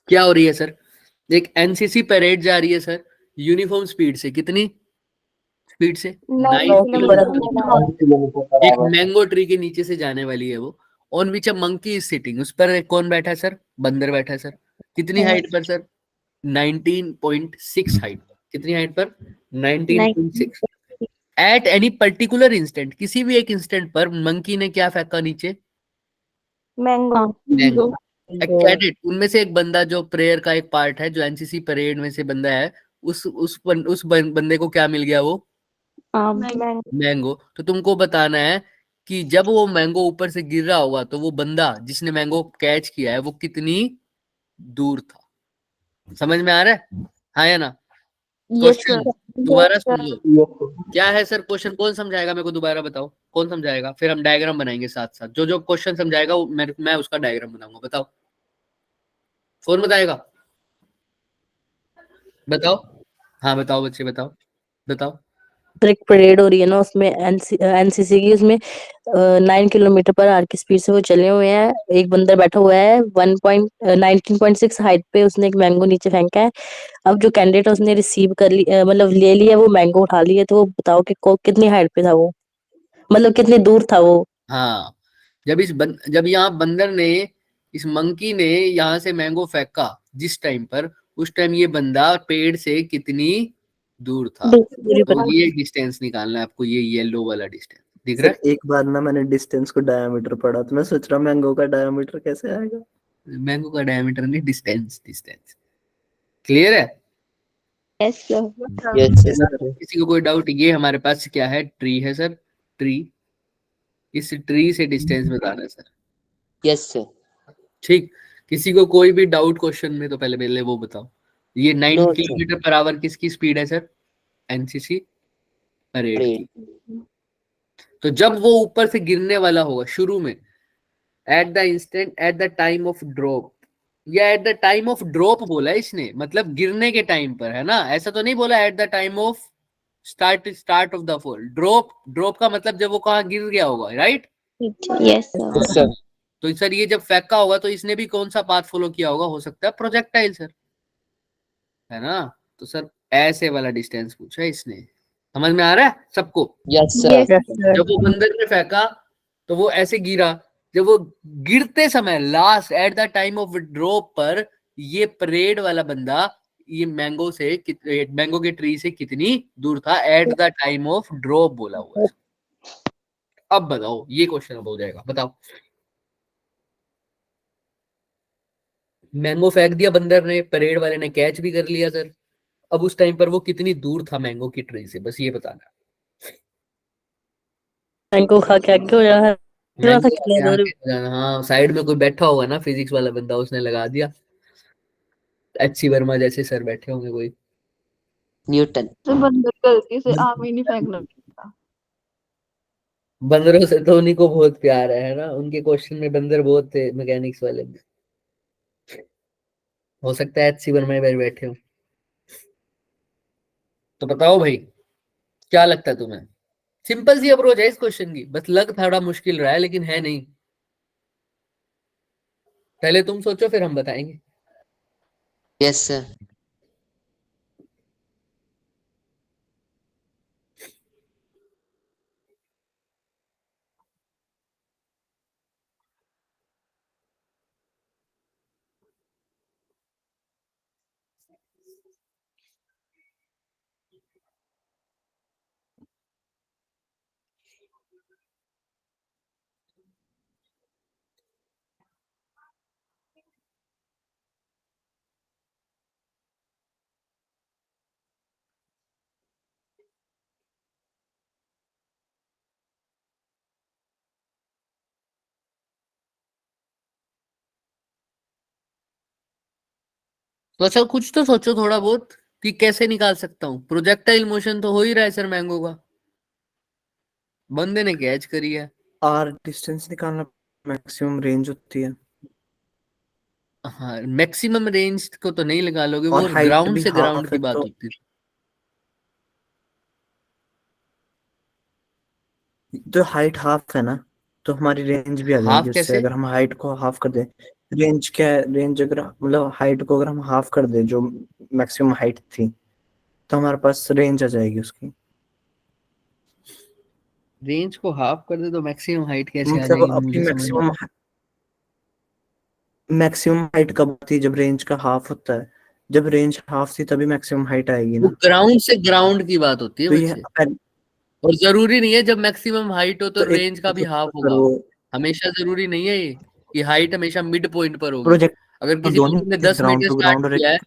क्या हो रही है सर, एक एनसीसी परेड जा रही है सर यूनिफॉर्म स्पीड से। कितनी स्पीड से? 9 किलोमीटर। एक मैंगो ट्री के नीचे से जाने वाली है वो, on which a monkey is sitting, उस पर कौन बैठा है सर? बंदर बैठा है सर। कितनी हाइट पर सर? 19.6 हाइट पर। कितनी हाइट पर? 19.6। एट एनी पर्टिकुलर इंस्टेंट, किसी भी एक इंस्टेंट पर मंकी ने क्या फेंका नीचे? मैंगो। मैंगो। एक कैडेट, उनमें से एक बंदा जो प्रेयर का एक पार्ट है, जो एनसीसी परेड में से बंदा है, उस बंदे को क्या मिल गया? वो मैंगो। मैंगो। तो तुमको बताना है कि जब वो मैंगो ऊपर से गिर रहा होगा तो वो बंदा जिसने मैंगो कैच किया है वो कितनी दूर था। समझ में आ रहा है? हाँ या ना? Yes question sir. दोबारा सुन लो। क्या है सर क्वेश्चन? कौन समझाएगा मेरे को? दोबारा बताओ कौन समझाएगा, फिर हम डायग्राम बनाएंगे साथ साथ। जो जो क्वेश्चन समझाएगा वो मैं उसका डायग्राम बनाऊंगा। बताओ कौन बताएगा? बताओ। हाँ बताओ बच्चे, बताओ बताओ। एक परेड हो रही है ना, उसमें एनसीसी की, उसमें 9 किलोमीटर पर आर की स्पीड से वो चले हुए हैं। एक बंदर बैठा हुआ है 19.6 हाइट पे, उसने एक मैंगो नीचे फेंका है। अब जो कैंडिडेट उसने रिसीव कर ली, मतलब ले लिया, वो मैंगो उठा लिया, तो वो बताओ कि कितनी हाइट पे था वो, मतलब कितनी दूर था वो। हाँ, जब यहाँ बंदर ने, इस मंकी ने यहाँ से मैंगो फेंका जिस टाइम पर, उस टाइम ये बंदा पेड़ से कितनी दूर था। दूरी पर। तो ये डिस्टेंस निकालना है आपको, ये येलो वाला डिस्टेंस दिख रहा सर एक बार ना मैंने डिस्टेंस को डायमीटर पढ़ा, तो मैं सोच रहा मैंगो का डायमीटर कैसे आएगा। है? मैंगो का डायमीटर नहीं, डिस्टेंस डिस्टेंस। क्लियर है? Yes, sir. Yes, Yes, sir. sir. किसी को कोई डाउट? ये हमारे पास क्या है? ट्री है सर, ट्री। इस ट्री से डिस्टेंस बताना है सर। Yes, sir. ठीक। किसी को कोई भी डाउट क्वेश्चन में तो पहले वो बताओ। ये 9 No, sir. Kilometre per hour किसकी स्पीड है सर? एनसीसी परेड की। तो जब वो ऊपर से गिरने वाला होगा शुरू में, at the instant, at the time of drop, या at the time of drop बोला है इसने, मतलब गिरने के टाइम पर, है ना? ऐसा तो नहीं बोला eight the time of start of the fall. Drop, drop का मतलब जब वो कहाँ गिर गया होगा, right? Yes, sir. Yes, sir. तो सर ये जब फेंका होगा तो इसने भी कौन सा पाथ फॉलो किया होगा? हो सकता है प्रोजेक्टाइल सर, है ना? तो सर ऐसे वाला डिस्टेंस पूछा है इसने। समझ में आ रहा है सबको? Yes, sir. Yes. Yes, sir. जब वो बंदर ने फेंका तो वो ऐसे गिरा। जब वो गिरते समय last eight the time of drop पर, ये परेड वाला बंदा ये मैंगो के ट्री से कितनी दूर था eight the time of drop बोला हुआ है। अब बताओ, ये क्वेश्चन अब हो जाएगा। बताओ, मैंगो फेंक दिया बंदर ने, परेड वाले ने कैच भी कर लिया सर। अब उस टाइम पर वो कितनी दूर था मैंगो की ट्री से, बस ये बताना। मैंगो खा के आगे हो रहा है, थोड़ा सा कितने दूर। हाँ, साइड में कोई बैठा होगा ना, फिजिक्स वाला बंदा, उसने लगा दिया। एचसी वर्मा जैसे सर बैठे होंगे कोई। Newton. तो बंदर गलती से आम ही नहीं फेंकना चाहिए। बंदरों से तो उन्हीं को बहुत प्यार है ना? उनके क्वेश्चन में बंदर बहुत थे मैकेनिक्स वाले में। हो सकता है एचसी वर्मा बैठे हो। तो बताओ भाई, क्या लगता है तुम्हें? सिंपल सी अप्रोच है इस क्वेश्चन की, बस लग थोड़ा मुश्किल रहा है लेकिन है नहीं। पहले तुम सोचो फिर हम बताएंगे। Yes, sir. तो अच्छा कुछ तो सोचो थोड़ा बहुत कि कैसे निकाल सकता हूँ। प्रोजेक्टाइल मोशन तो हो ही रहा है सर मैंगो का, बंदे ने कैच करी है। आर डिस्टेंस निकालना, मैक्सिमम रेंज होती है, हाँ, मैक्सिमम रेंज को तो नहीं लगा लोगे, और वो हाइट ग्राउंड भी से ग्राउंड हाफ की है, बात तो होती है। हाइट हाफ है ना, तो हमारी रेंज भी आ हाफ जाएगी उससे, कैसे? अगर हम हाइट को हाफ कर दें। रेंज क्या है? रेंज अगर मतलब हाइट को अगर हम हाफ कर दें, जो मैक्सिमम हाइट थी, तो हमारे पास रेंज आ जाएगी उसकी। रेंज को हाफ कर दे तो मैक्सिमम हाइट कैसे आ मतलब जाएगी? अपनी मुझे समझ नहीं। मैक्सिमम मैक्सिमम हाइट कब थी? जब रेंज का हाफ होता है। जब रेंज हाफ थी तभी मैक्सिमम हाइट आएगी वो ना। ग्राउंड से ग्राउंड की बात होती है तो ये बच्चे, और जरूरी नहीं है जब मैक्सिमम हाइट हो तो तो एक रेंज का भी हाफ पर होगा। वो हमेशा जरूरी नहीं है ये कि हाइट हमेशा मिड पॉइंट पर होगी। प्रोजेक्ट अगर किसी दोनों बॉडी ने 10 ground metre to start ground और किया है, एक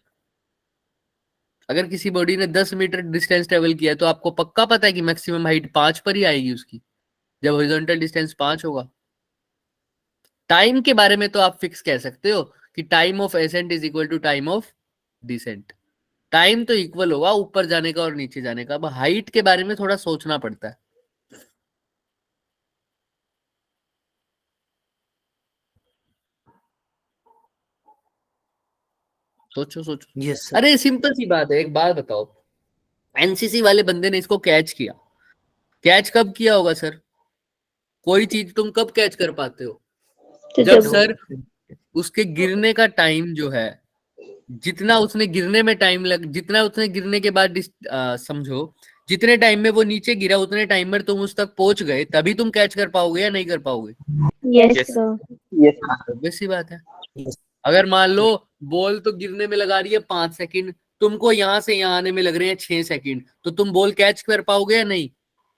अगर किसी बॉडी ने 10 मीटर डिस्टेंस ट्रेवल किया है तो आपको पक्का पता है कि मैक्सिमम हाइट 5 पर ही आएगी उसकी, जब हॉरिजॉन्टल डिस्टेंस 5 होगा। टाइम के बारे में तो आप फिक्स कह सकते हो कि time of ascent is equal to time of descent. Time तो इक्वल होगा ऊपर जाने का और नीचे जाने का। अब हाइट के बारे में थोड़ा सोचना पड़ता है। सोचो सोचो। Yes sir. अरे सिंपल सी बात है, एक बात बताओ, एनसीसी वाले बंदे ने इसको कैच किया, कैच कब किया होगा सर? कोई चीज तुम कब कैच कर पाते हो? तो जब जब सर उसके गिरने का टाइम जो है, जितना उसने गिरने में टाइम लग, जितना उसने गिरने के बाद समझो जितने टाइम में वो नीचे गिरा उतने टाइम में तुम उस तक पहुंच गए, तभी तुम कैच कर पाओगे या नहीं कर पाओगे? यस यस सर ऑब्वियस सी बात है। यस अगर मान लो बॉल तो गिरने में लगा रही है 5 सेकंड, तुमको यहां से यहां आने में लग रहे हैं 6 सेकंड, तो तुम बॉल कैच कर पाओगे या नहीं?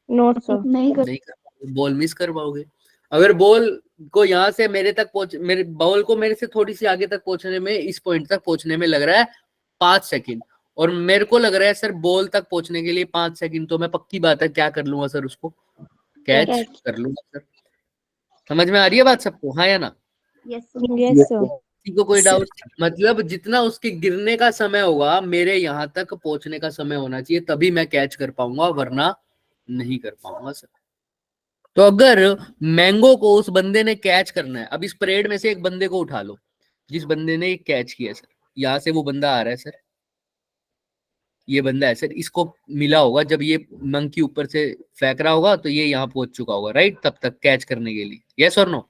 No sir. नहीं कर नहीं कर पाओगे, बॉल मिस कर पाओगे। अगर बॉल को यहाँ से मेरे तक पहुंच, मेरे बॉल को मेरे से थोड़ी सी आगे तक पहुंचने में, इस पॉइंट तक पहुंचने में लग रहा है 5 सेकंड, और मेरे को लग रहा है सर बॉल तक पहुंचने के लिए 5 सेकंड, तो मैं पक्की बात है क्या कर लूंगा सर, उसको कैच Catch. कर लूंगा सर। समझ में आ रही है बात सबको, हाँ या ना? Yes yes sir. किसी को कोई डाउट? मतलब जितना उसके गिरने का समय होगा मेरे यहाँ तक पहुंचने का समय होना चाहिए, तभी मैं कैच कर पाऊंगा, वरना नहीं कर पाऊंगा सर। तो अगर मैंगो को उस बंदे ने कैच करना है, अब इस परेड में से एक बंदे को उठा लो जिस बंदे ने कैच किया सर, यहां से वो बंदा आ रहा है सर, ये बंदा है सर, इसको मिला होगा जब ये मंकी ऊपर से फेंक रहा होगा तो ये यहाँ पहुंच चुका होगा, राइट? तब तक कैच करने के लिए, यस और नो?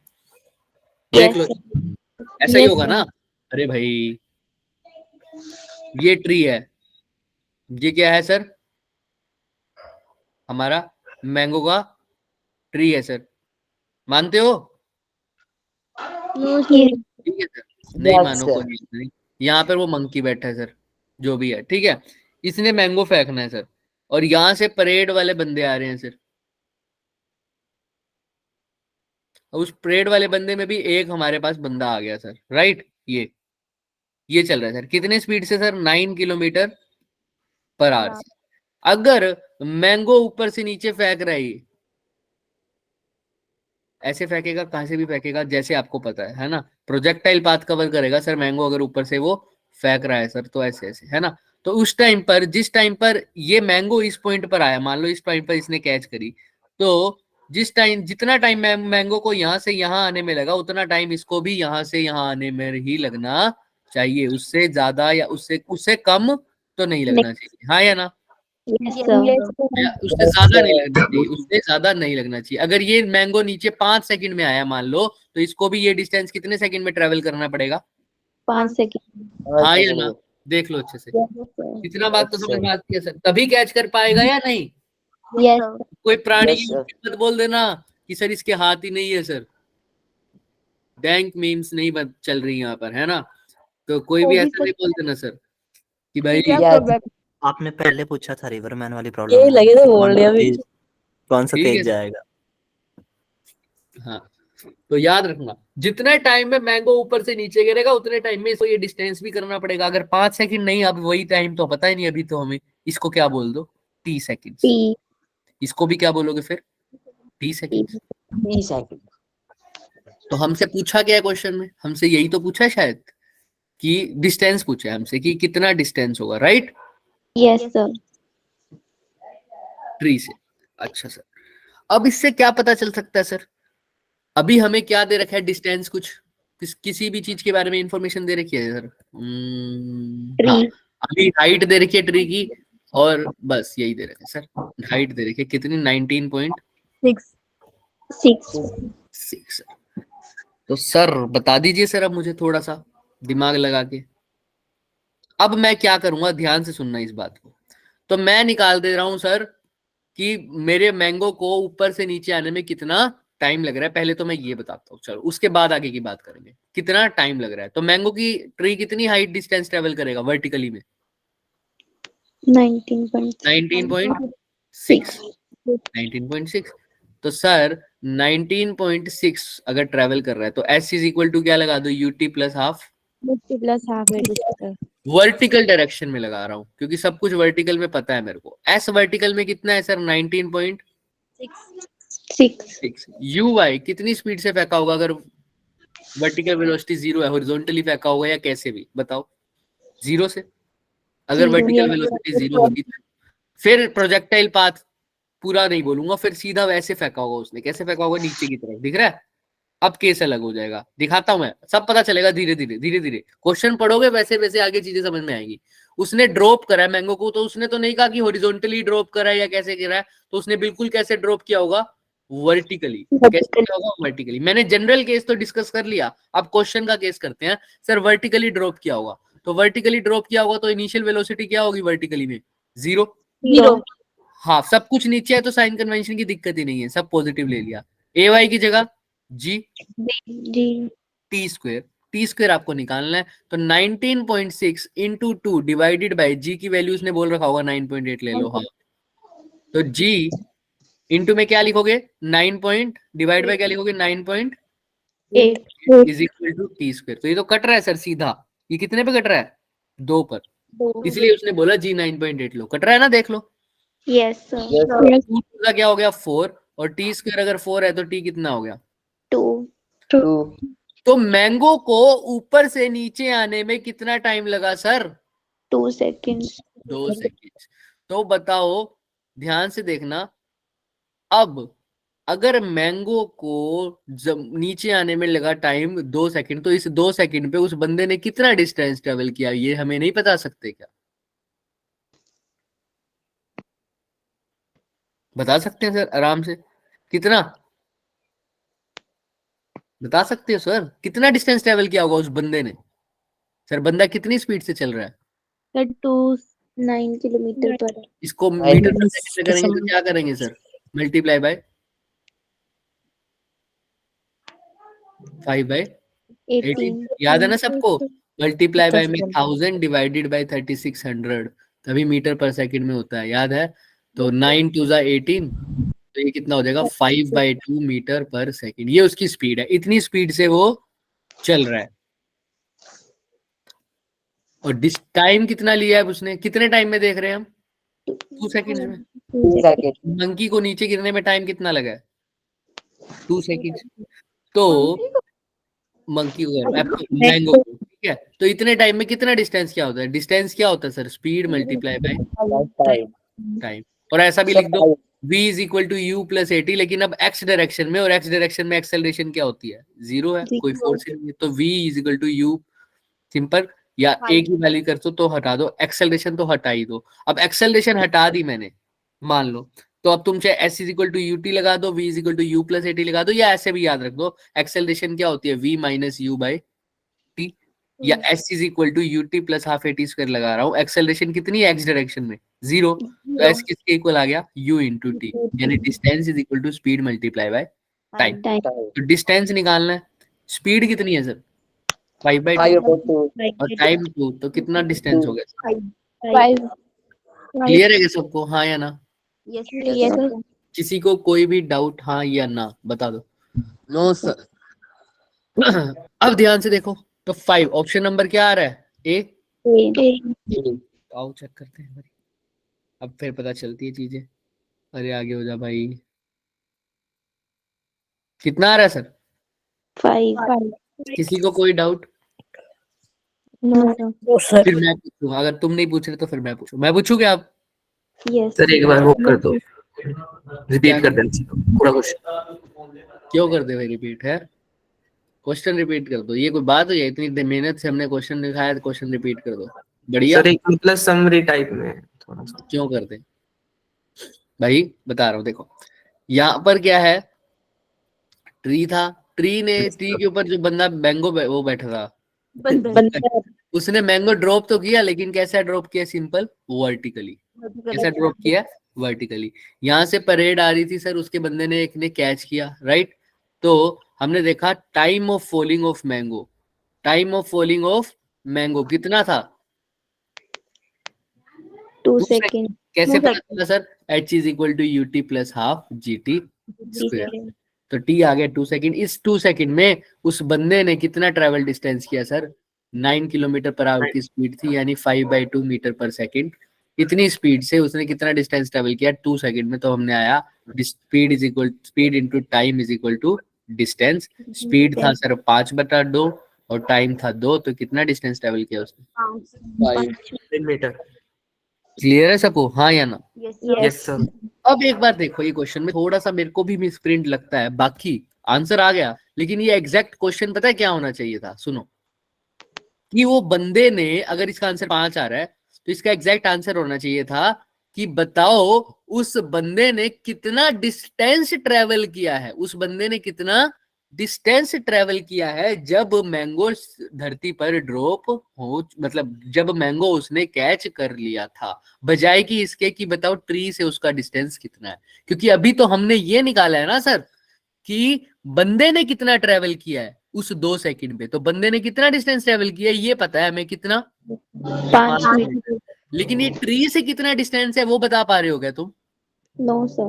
देख Yes, लो, sir. ऐसा ही Yes, होगा sir. ना? अरे भाई ये ट्री है, ये क्या है सर? हमारा मैंगो का ट्री है सर, मानते हो? No Yes. सर। ठीक है सर, नहीं Yes, मानो sir. कोई नहीं। यहाँ पर वो मंकी बैठा है सर, जो भी है, ठीक है, इसने मैंगो फेंकना है सर, और यहाँ से परेड वाले बंदे आ रहे हैं सर। उस परेड वाले बंदे में भी एक हमारे पास बंदा आ गया सर, राइट? ये चल रहा है सर कितने स्पीड से सर? 9 kilometre per hour. अगर मैंगो ऊपर से नीचे फेंक रहा है, ये ऐसे फेंकेगा, कहां से भी फेंकेगा जैसे आपको पता है ना? प्रोजेक्टाइल पाथ कवर करेगा सर मैंगो, अगर ऊपर से वो फेंक रहा है सर, तो ऐसे ऐसे, है ना? तो उस टाइम पर, जिस टाइम पर ये मैंगो इस पॉइंट पर आया, मान लो इस पॉइंट पर इसने कैच करी, तो जिस टाइम, जितना टाइम मैंगो को यहाँ से यहाँ आने में लगा, उतना टाइम इसको भी यहाँ से यहाँ आने में ही लगना चाहिए। उससे ज्यादा या उससे उससे कम तो नहीं लगना चाहिए, हाँ या ना? Yes, sir. या उससे ज्यादा नहीं लगना चाहिए, उससे ज्यादा नहीं लगना चाहिए। अगर ये मैंगो नीचे 5 सेकंड में आया मान लो, तो इसको भी ये डिस्टेंस कितने सेकंड में ट्रेवल करना पड़ेगा? 5 seconds. हाँ या ना? देख लो अच्छे से, Yes, sir. इतना बात तो समझ में आती है सर, तभी कैच कर पाएगा या नहीं? Yes, कोई प्राणी Yes, sir. मत बोल देना कि सर इसके हाथ ही नहीं है सर, डैंक मीम्स नहीं चल रही यहाँ पर, है ना? तो कोई भी ऐसा नहीं बोल देना सर कि भाई Yes. आपने पहले पूछा था रिवरमैन वाली ये प्रॉब्लम लगे तो बोल रहे अभी। कौन सा ठीक है तेज सर। जाएगा। हाँ, तो याद रखना, जितने टाइम में मैंगो ऊपर से नीचे गिरेगा उतने टाइम में इसको ये डिस्टेंस भी करना पड़ेगा। अगर 5 सेकंड नहीं, अब वही टाइम तो पता ही नहीं अभी, तो हमें इसको क्या बोल दो, T सेकंड्स। T. इसको भी क्या बोलोगे फिर? T seconds. 3 seconds. तो हमसे पूछा क्या है क्वेश्चन में? हमसे यही तो पूछा है शायद, कि डिस्टेंस पूछा है हमसे कि कितना डिस्टेंस होगा, राइट? Yes, sir. ट्री से। अच्छा सर, अब इससे क्या पता चल सकता है सर? अभी हमें क्या दे रखा है? डिस्टेंस कुछ किसी भी चीज के बारे में इंफॉर्मेशन दे रखी है सर? हाँ, Tree. अभी हाइट दे रखी है ट्री की, और बस यही दे रखा है सर, हाइट दे रखी है कितनी? 19.6। 6. तो सर बता दीजिए सर अब मुझे थोड़ा सा दिमाग लगा के। अब मैं क्या करूंगा, ध्यान से सुनना इस बात को। तो मैं निकाल दे रहा हूं सर कि मेरे मैंगो को ऊपर से नीचे आने में कितना टाइम लग रहा है पहले तो मैं ये बताता हूँ, चलो उसके बाद आगे की बात करेंगे कितना टाइम लग रहा है। तो मैंगो की ट्री कितनी हाइट डिस्टेंस ट्रेवल करेगा वर्टिकली में? 19.6 19.6। तो सर 19.6 अगर ट्रेवल कर रहा है तो s इज इक्वल टू क्या लगा दो, ut plus half. Plus half है वर्टिकल डायरेक्शन में लगा रहा हूँ क्योंकि सब कुछ वर्टिकल में पता है मेरे को। s वर्टिकल में कितना है सर? 19.6। uy कितनी स्पीड से फेंका होगा अगर वर्टिकल वेलोसिटी 0 है, हॉरिजॉन्टली फेंका होगा या कैसे भी बताओ? 0 से। अगर वर्टिकल वेलोसिटी 0 होगी फिर प्रोजेक्टाइल पाथ पूरा नहीं बोलूंगा, फिर सीधा वैसे फेंका होगा उसने। कैसे फेंका होगा? नीचे की तरफ, दिख रहा है? अब केस अलग हो जाएगा, दिखाता हूं मैं, सब पता चलेगा धीरे धीरे धीरे धीरे। क्वेश्चन पढ़ोगे वैसे वैसे आगे चीजें समझ में आएंगी। उसने ड्रॉप करा है मैंगो को, तो उसने तो नहीं कहा कि हॉरिजॉन्टली ड्रॉप करा है या कैसे करा है, तो उसने बिल्कुल कैसे ड्रॉप किया होगा? वर्टिकली। कैसे किया होगा? वर्टिकली। मैंने जनरल केस तो डिस्कस कर लिया, अब क्वेश्चन का केस करते हैं। सर वर्टिकली ड्रॉप किया होगा, तो वर्टिकली ड्रॉप किया होगा तो इनिशियल वेलोसिटी क्या होगी वर्टिकली में? 0। हाँ, सब कुछ नीचे है तो साइन कन्वेंशन की दिक्कत ही नहीं है, सब पॉजिटिव ले लिया। ए वाई की जगह जी टी स्क्वायर आपको निकालना है। तो 19.6 इंटू 2 डिवाइडेड बाई जी की वैल्यू उसने बोल रखा होगा 9.8 ले लो। हाँ, तो जी इंटू में क्या लिखोगे? 9 डिवाइड बाई क्या लिखोगे? 9.8 is equal to T square. तो ये तो कट रहा है सर सीधा, ये कितने पे कट रहा है? 2 पर, इसलिए उसने बोला जी 9.8 लो। कट रहा है ना, देख लो। Yes, sir. 2 का क्या हो गया? 4, और टी स्क्वायर अगर 4 है तो टी कितना हो गया? 2. 2 तो मैंगो को ऊपर से नीचे आने में कितना टाइम लगा सर? 2 seconds. 2 सेकेंड। तो बताओ, ध्यान से देखना, अब अगर मैंगो को नीचे आने में लगा टाइम 2 सेकंड, तो इस 2 सेकंड पे उस बंदे ने कितना डिस्टेंस ट्रेवल किया, ये हमें नहीं बता सकते क्या? बता सकते हैं सर आराम से। कितना बता सकते हो सर? कितना डिस्टेंस ट्रेवल किया होगा उस बंदे ने? सर बंदा कितनी स्पीड से चल रहा है? 9 kilometer per hour. इसको मीटर पर सेकंड में करेंगे तो क्या करेंगे सर? Multiply by 5/18। याद है ना सबको? मल्टीप्लाई बाय में 1000 डिवाइडेड बाय 3600, तभी मीटर पर सेकंड में होता है, याद है? तो 9 2 18, तो ये कितना हो जाएगा? 5/2 मीटर पर सेकंड। ये उसकी स्पीड है, इतनी स्पीड से वो चल रहा है। और टाइम कितना लिया है उसने? कितने टाइम में देख रहे हैं हम? 2 सेकंड में। मंकी को नीचे गिरने में टाइम कितना लगा है? 2 सेकंड। तो मंकी को मैंगो को, ठीक है, तो इतने टाइम में कितना डिस्टेंस क्या होता है? डिस्टेंस क्या होता है sir? Speed multiply by time. और ऐसा भी लिख दो v is equal to u plus 80, लेकिन अब x डायरेक्शन में, और x डायरेक्शन में एक्सेलरेशन क्या होती है? 0 है, कोई फोर्स नहीं है, तो v is equal to u simple, या a की वैल्यू कर दो तो हटा दो, एक्सेलरेशन तो हटा ही दो। अब एक्सेलरेशन हटा दी मैंने मान लो, तो अब तुम चाहे s is equal to ut लगा दो, v is equal to u plus 80 लगा दो, या ऐसे भी याद रख दो एक्सेलरेशन क्या होती है? v minus u by t, या s is equal to ut plus half 80 square लगा रहा हूँ। एक्सेलरेशन कितनी है x डायरेक्शन में? 0, तो s किसके इक्वल आ गया? u इंटू टी, यानी distance is equal to speed multiply by time. तो डिस्टेंस निकालना है, स्पीड कितनी है सर? 5/2 और टाइम 2, तो कितना डिस्टेंस हो गया? 5. क्लियर है क्या सबको? हाँ या ना? Yes, sir. किसी को कोई भी डाउट हाँ या ना बता दो। No sir. अब ध्यान से देखो, तो 5 ऑप्शन नंबर क्या आ रहा है? ए। आओ चेक करते हैं भाई, अब फिर पता चलती है चीजें। अरे आगे हो जा भाई। कितना आ रहा है सर? 5. किसी को कोई डाउट? No, sir. फिर मैं पूछूं, अगर तुम नहीं पूछ रहे तो फिर मैं पूछूं। मैं पूछूं क्या? आप Yes. सर एक बार वो कर दो, रिपीट कर देना पूरा क्वेश्चन। क्यों कर दे भाई रिपीट? है क्वेश्चन रिपीट कर दो, ये कोई बात है? इतनी मेहनत से हमने क्वेश्चन लिखाया तो क्वेश्चन रिपीट कर दो, बढ़िया। सर एक मतलब समरी टाइप में थोड़ा सा। क्यों करते भाई? बता रहा हूँ, देखो यहाँ पर क्या है, ट्री था, ट्री के ऊपर जो बंदा मैंगो वो बैठा था, उसने मैंगो ड्रॉप तो किया, लेकिन कैसा ड्रॉप किया? Simple vertically. कैसा ड्रॉप किया? वर्टिकली। यहाँ से परेड आ रही थी सर, उसके बंदे ने एक ने कैच किया, राइट, तो हमने देखा time of falling of mango, time of falling of mango कितना था? 2 2 सेकंड। seconds. कैसे 2 पता seconds. चला sir? h is equal to UT plus half gt square. Second. तो t आ गया 2 सेकंड। इस 2 सेकंड में उस बंदे ने कितना ट्रेवल डिस्टेंस किया सर? 9 किलोमीटर पर आवर की स्पीड थी, यानी 5/2 मीटर पर सेकंड। इतनी स्पीड से उसने कितना डिस्टेंस ट्रेवल किया 2 सेकंड में? तो हमने आया speed into time is equal to distance. Speed था सर 5/2 और टाइम था 2, तो कितना डिस्टेंस ट्रेवल किया उसने? 5 मीटर। क्लियर है सबको, हाँ या ना? Yes sir. अब एक बार देखो, ये क्वेश्चन में थोड़ा सा मेरे को भी मिसप्रिंट लगता है, बाकी आंसर आ गया, लेकिन ये एग्जैक्ट क्वेश्चन पता है क्या होना चाहिए था? सुनो, कि वो बंदे ने, अगर इसका आंसर 5 आ रहा है तो इसका एग्जैक्ट आंसर होना चाहिए था कि बताओ उस बंदे ने कितना डिस्टेंस ट्रेवल किया है, उस बंदे ने कितना डिस्टेंस ट्रेवल किया है जब मैंगो धरती पर ड्रॉप हो, मतलब जब मैंगो उसने कैच कर लिया था, बजाय कि इसके कि बताओ ट्री से उसका डिस्टेंस कितना है। क्योंकि अभी तो हमने ये निकाला है ना सर कि बंदे ने कितना ट्रेवल किया है उस 2 सेकंड में, तो बंदे ने कितना डिस्टेंस ट्रेवल किया है ये पता है हमें, कितना? 5 5 मीटर. लेकिन ये ट्री से कितना डिस्टेंस है वो बता पा रहे हो क्या तुम? No sir.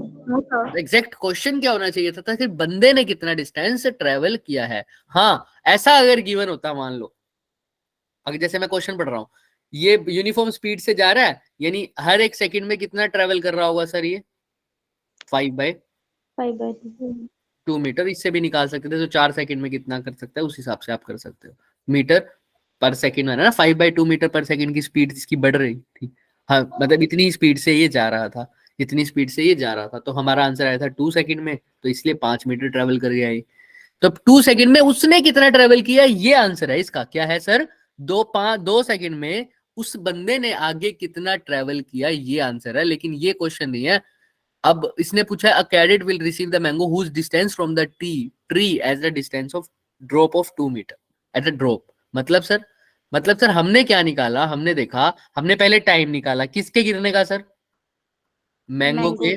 एग्जैक्ट क्वेश्चन क्या होना चाहिए था कि बंदे ने कितना डिस्टेंस ट्रेवल किया है। हाँ, ऐसा अगर गिवन होता, मान लो अगर जैसे मैं क्वेश्चन पढ़ रहा हूँ, ये यूनिफॉर्म स्पीड से जा रहा है, यानी हर एक सेकंड में कितना ट्रेवल कर रहा होगा सर? ये 5/2 मीटर। इससे भी निकाल सकते थे, तो 4 सेकंड में कितना कर सकता है उस हिसाब से आप कर सकते हो। मीटर पर सेकंड है ना, 5/2 मीटर पर सेकंड की स्पीड इसकी बढ़ रही थी। हाँ, मतलब इतनी स्पीड से ये जा रहा था, इतनी स्पीड से ये जा रहा था, तो हमारा आंसर आया था 2 सेकंड में, तो इसलिए 5 मीटर ट्रेवल कर गया ये। तो 2 सेकंड में उसने कितना ट्रेवल किया ये आंसर है इसका। क्या है सर? 2 सेकंड में उस बंदे ने आगे कितना ट्रेवल किया ये आंसर है, लेकिन ये क्वेश्चन नहीं है। अब इसने पूछा है, a cadet will receive the mango whose distance from the tree as the distance of drop of 2 metre at a drop. मतलब सर हमने क्या निकाला? हमने देखा, हमने पहले टाइम निकाला किसके गिरने का सर? मैंगो के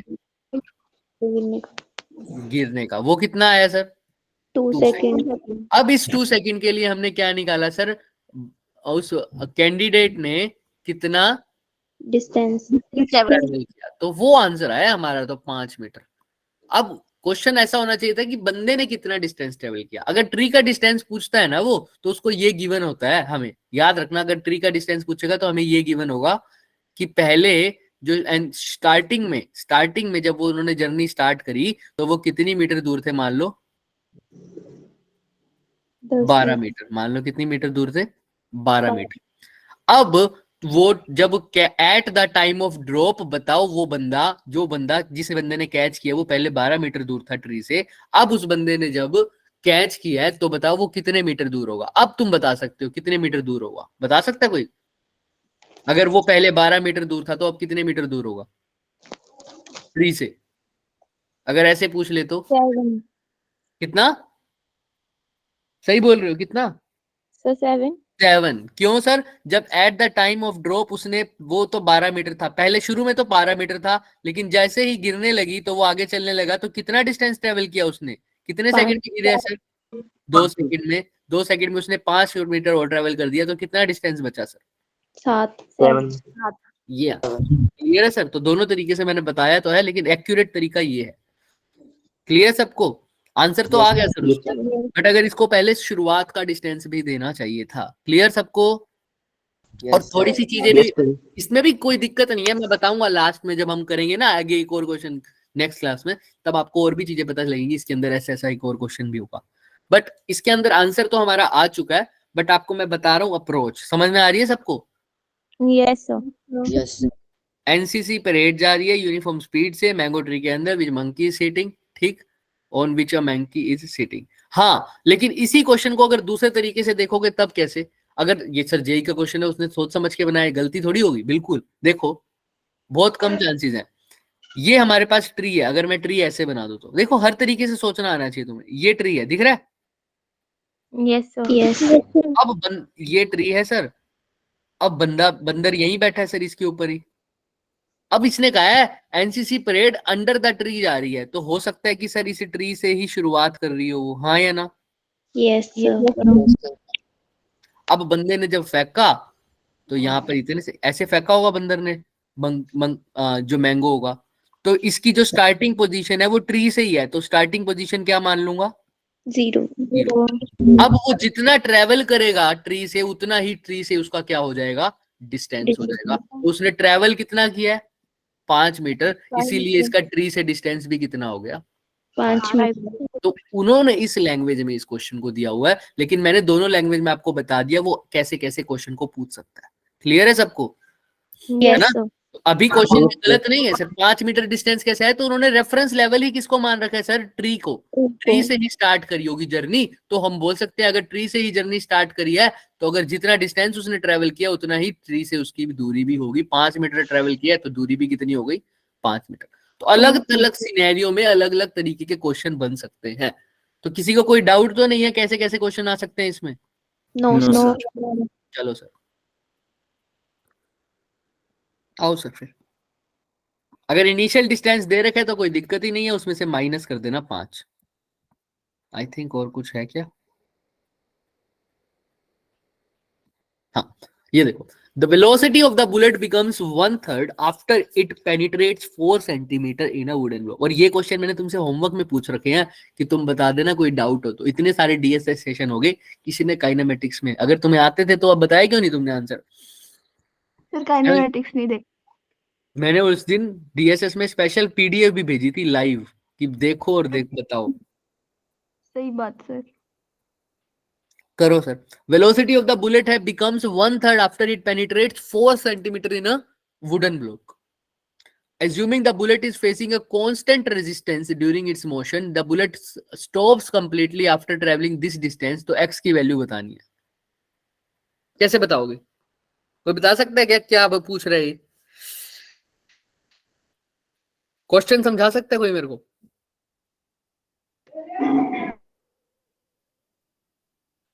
गिरने का। वो कितना आया सर? 2 2 seconds. सेकंड। अब इस 2 सेकंड के लिए हमने क्या निकाला सर? उस कैंडिडेट ने कितना Distance. ट्रैवल किया, तो वो आंसर आया हमारा, तो 5 मीटर। अब क्वेश्चन ऐसा होना चाहिए था कि बंदे ने कितना डिस्टेंस ट्रेवल किया। अगर ट्री का डिस्टेंस पूछता है ना वो, तो उसको ये गिवन होता है, हमें याद रखना। अगर ट्री का डिस्टेंस पूछेगा तो हमें ये गिवन होगा कि पहले जो स्टार्टिंग में जब वो उन्होंने जर्नी स्टार्ट करी तो वो कितनी मीटर दूर थे? मान लो 12 मीटर। मान लो कितनी मीटर दूर थे? 12 मीटर। अब वो जब eight the time of drop, बताओ वो बंदा जिस बंदे ने कैच किया वो पहले 12 मीटर दूर था ट्री से। अब उस बंदे ने जब कैच किया है तो बताओ वो कितने मीटर दूर होगा? अब तुम बता सकते हो कितने मीटर दूर होगा, बता सकता है कोई? अगर वो पहले 12 मीटर दूर था तो अब कितने मीटर दूर होगा ट्री से? अगर ऐसे पूछ ले तो 7. कितना? सही बोल रहे हो, कितना? So 7. 7। क्यों सर? जब eight the time of drop उसने, वो तो 12 मीटर था पहले, शुरू में तो 12 मीटर था, लेकिन जैसे ही गिरने लगी तो वो आगे चलने लगा, तो कितना डिस्टेंस ट्रेवल किया उसने? कितने सेकंड में गिरे सर? 2 सेकंड में। 2 सेकंड में उसने 5 मीटर और ट्रेवल कर दिया, तो कितना डिस्टेंस बचा सर? 7. ये क्लियर है सर? तो दोनों तरीके से मैंने बताया तो है, लेकिन एक्यूरेट तरीका ये है। क्लियर सबको? आंसर तो आ गया सर उसका, बट अगर इसको पहले शुरुआत का डिस्टेंस भी देना चाहिए था। क्लियर सबको? और थोड़ी सी चीजें भी इसमें भी कोई दिक्कत नहीं है, मैं बताऊंगा लास्ट में जब हम करेंगे ना आगे एक और क्वेश्चन नेक्स्ट क्लास में, तब आपको और भी चीजें पता लगेंगी। इसके अंदर ऐसा एक और क्वेश्चन भी होगा, बट इसके अंदर आंसर तो हमारा आ चुका है, बट आपको मैं बता रहा हूँ अप्रोच। समझ में आ रही है सबको? Yes sir. Yes. NCC parade जा रही है यूनिफॉर्म स्पीड से मैंगो ट्री के अंदर, विच मंकी इज सिटिंग, ठीक, on which a monkey is sitting. हाँ, लेकिन इसी क्वेश्चन को अगर दूसरे तरीके से देखोगे तब कैसे? अगर ये सर जेई का क्वेश्चन है, उसने सोच समझ के बनाया, गलती थोड़ी होगी, बिल्कुल। देखो बहुत कम चांसेस है। ये हमारे पास ट्री है, अगर मैं ट्री ऐसे बना दूं तो देखो, हर तरीके से सोचना आना चाहिए तुम्हें। ये ट्री है, दिख रहा है? Yes sir. Yes. ये ट्री है सर, अब बंदर यहीं बैठा है सर, इसके ऊपर ही। अब इसने कहा है NCC parade under the tree जा रही है, तो हो सकता है कि सर इस ट्री से ही शुरुआत कर रही हो वो, हाँ या ना? Yes, sir. अब बंदे ने जब फेंका तो यहाँ पर इतने से ऐसे फेंका होगा बंदर ने जो मैंगो होगा, तो इसकी जो स्टार्टिंग पोजीशन है वो ट्री से ही है, तो स्टार्टिंग पोजीशन क्या मान लूंगा? 0. 0। अब वो जितना ट्रेवल करेगा ट्री से उतना ही ट्री से उसका क्या हो जाएगा? डिस्टेंस हो जाएगा। तो उसने ट्रेवल कितना किया है? 5 मीटर, इसीलिए इसका ट्री से डिस्टेंस भी कितना हो गया? 5 मीटर. तो उन्होंने इस लैंग्वेज में इस क्वेश्चन को दिया हुआ है, लेकिन मैंने दोनों लैंग्वेज में आपको बता दिया वो कैसे कैसे क्वेश्चन को पूछ सकता है। क्लियर है सबको? Yes, ना? sir. तो अभी क्वेश्चन गलत नहीं है सर, 5 मीटर डिस्टेंस कैसे है? तो उन्होंने रेफरेंस लेवल ही किसको मान रखा है सर? ट्री को। ट्री से ही स्टार्ट करी होगी जर्नी, तो हम बोल सकते हैं अगर ट्री से ही जर्नी स्टार्ट करी है तो अगर जितना डिस्टेंस उसने ट्रेवल किया उतना ही ट्री से उसकी दूरी भी होगी। 5 मीटर ट्रेवल किया तो दूरी भी कितनी हो गई? 5 मीटर। तो अलग अलग सिनेरियो में अलग अलग तरीके के क्वेश्चन बन सकते हैं। तो किसी को कोई डाउट तो नहीं है कैसे कैसे क्वेश्चन आ सकते हैं इसमें? No, No, sir. चलो सर, आओ सर फिर। अगर इनिशियल डिस्टेंस दे रखे तो कोई दिक्कत ही नहीं है, उसमें से माइनस कर देना 5। आई थिंक और कुछ है क्या? हाँ, ये देखो, the velocity of the bullet becomes 1/3 after it penetrates 4 centimetre in a wooden block. और ये क्वेश्चन मैंने तुमसे होमवर्क में पूछ रखे हैं कि तुम बता देना कोई डाउट हो तो। इतने सारे डीएसएस सेशन हो गए, किसी ने काइनेमेटिक्स में, अगर तुम्हें आते थे तो अब बताया क्यों नहीं तुमने आंसर? सर काइनेमेटिक्स नहीं देख। मैंने उस दिन डीएसएस में स्पेशल पीडीएफ भी भेजी थी लाइव कि देखो और देख बताओ। सही बात सर। करो sir. Velocity of the bullet है becomes 1/3 after it penetrates 4 centimetre in a wooden block. Assuming the bullet is facing a constant resistance during its motion, the bullet stops completely after traveling this distance. तो x की value बतानी है। कैसे बताओगे? कोई बता सकता है क्या क्या पूछ रहे हैं? क्वेश्चन समझा सकता है कोई मेरे को?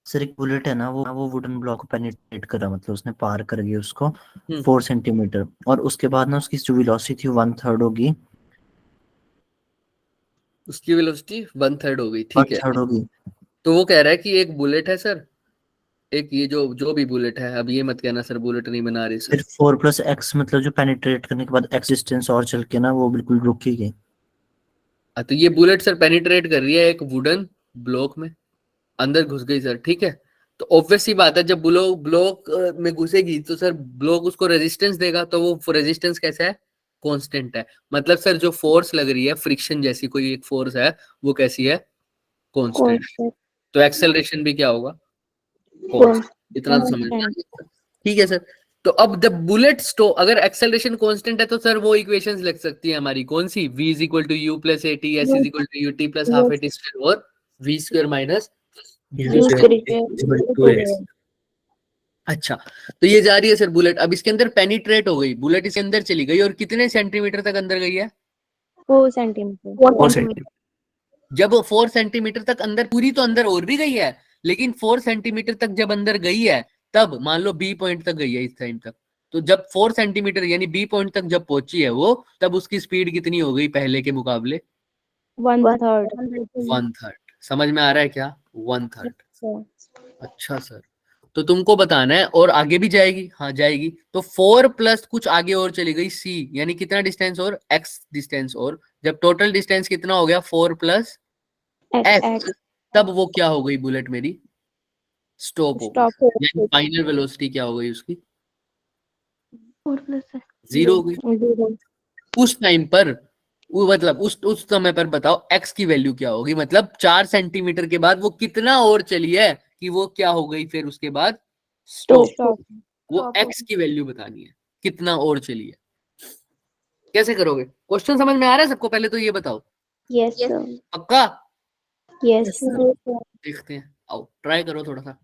सर एक बुलेट है ना, वो वुडन ब्लॉक को पेनिट्रेट करा, मतलब उसने पार कर गई उसको 4 सेंटीमीटर, और उसके बाद ना उसकी जो वेलोसिटी थी 1/3 होगी। उसकी वेलोसिटी 1/3 हो गई, ठीक है। 1/3 होगी। तो वो कह रहा है कि एक बुलेट है सर, एक ये जो भी बुलेट है, अब ये मत कहना सर बुलेट नहीं बना रही सर। फिर 4 + x, मतलब जो पेनिट्रेट करने के बाद x डिस्टेंस और चल के ना वो बिल्कुल रुक ही गई। तो ये बुलेट सर पेनिट्रेट कर रही है एक वुडन ब्लॉक में, अंदर घुस गई सर, ठीक है। तो ऑब्वियस सी बात है जब ब्लॉक में घुसेगी तो सर ब्लॉक उसको रेजिस्टेंस देगा, तो वो रेजिस्टेंस कैसा है? कांस्टेंट है। मतलब सर जो फोर्स लग रही है फ्रिक्शन जैसी कोई एक फोर्स है, वो कैसी है? कांस्टेंट। तो एक्सेलरेशन भी क्या होगा? कांस्टेंट। इतना तो समझ में आ गया, ठीक है सर। तो अब द बुलेट स्टॉप, अगर एक्सेलरेशन कांस्टेंट है तो सर वो इक्वेशंस लिख सकती है हमारी कौन सी? v = u + at, s = ut + ½ at² और v² - अच्छा, तो ये जा रही है सर बुलेट। अब इसके अंदर पेनिट्रेट हो गई, बुलेट इसके अंदर चली गई और कितने सेंटीमीटर तक अंदर गई है? 4 सेंटीमीटर। जब 4 सेंटीमीटर तक अंदर, पूरी तो अंदर और भी गई है, लेकिन 4 सेंटीमीटर तक जब अंदर गई है तब मान लो बी पॉइंट तक गई है इस टाइम तक, तो जब 4 सेंटीमीटर यानी बी पॉइंट तक जब पहुंची है वो, तब उसकी स्पीड कितनी हो गई पहले के मुकाबले? 1/3। समझ में आ रहा है क्या? 1/3। अच्छा सर, तो तुमको बताना है और आगे भी जाएगी? हाँ जाएगी। तो 4 प्लस कुछ आगे और चली गई c, यानी कितना डिस्टेंस और? x distance. और जब टोटल डिस्टेंस कितना हो गया? 4 + x, तब वो क्या हो गई बुलेट मेरी? स्टॉप हो गई। यानी फाइनल वेलोसिटी क्या हो गई उसकी? 0 हो गई। उस टाइम पर मतलब उस समय पर बताओ x की वैल्यू क्या होगी? मतलब 4 सेंटीमीटर के बाद वो कितना और चली है कि वो क्या हो गई फिर उसके बाद? स्टॉप। वो x की वैल्यू बतानी है, कितना और चली है। कैसे करोगे? क्वेश्चन समझ में आ रहा है सबको? पहले तो ये बताओ। Yes, sir. पक्का? Yes, sir. देखते हैं, आओ ट्राई करो थोड़ा सा।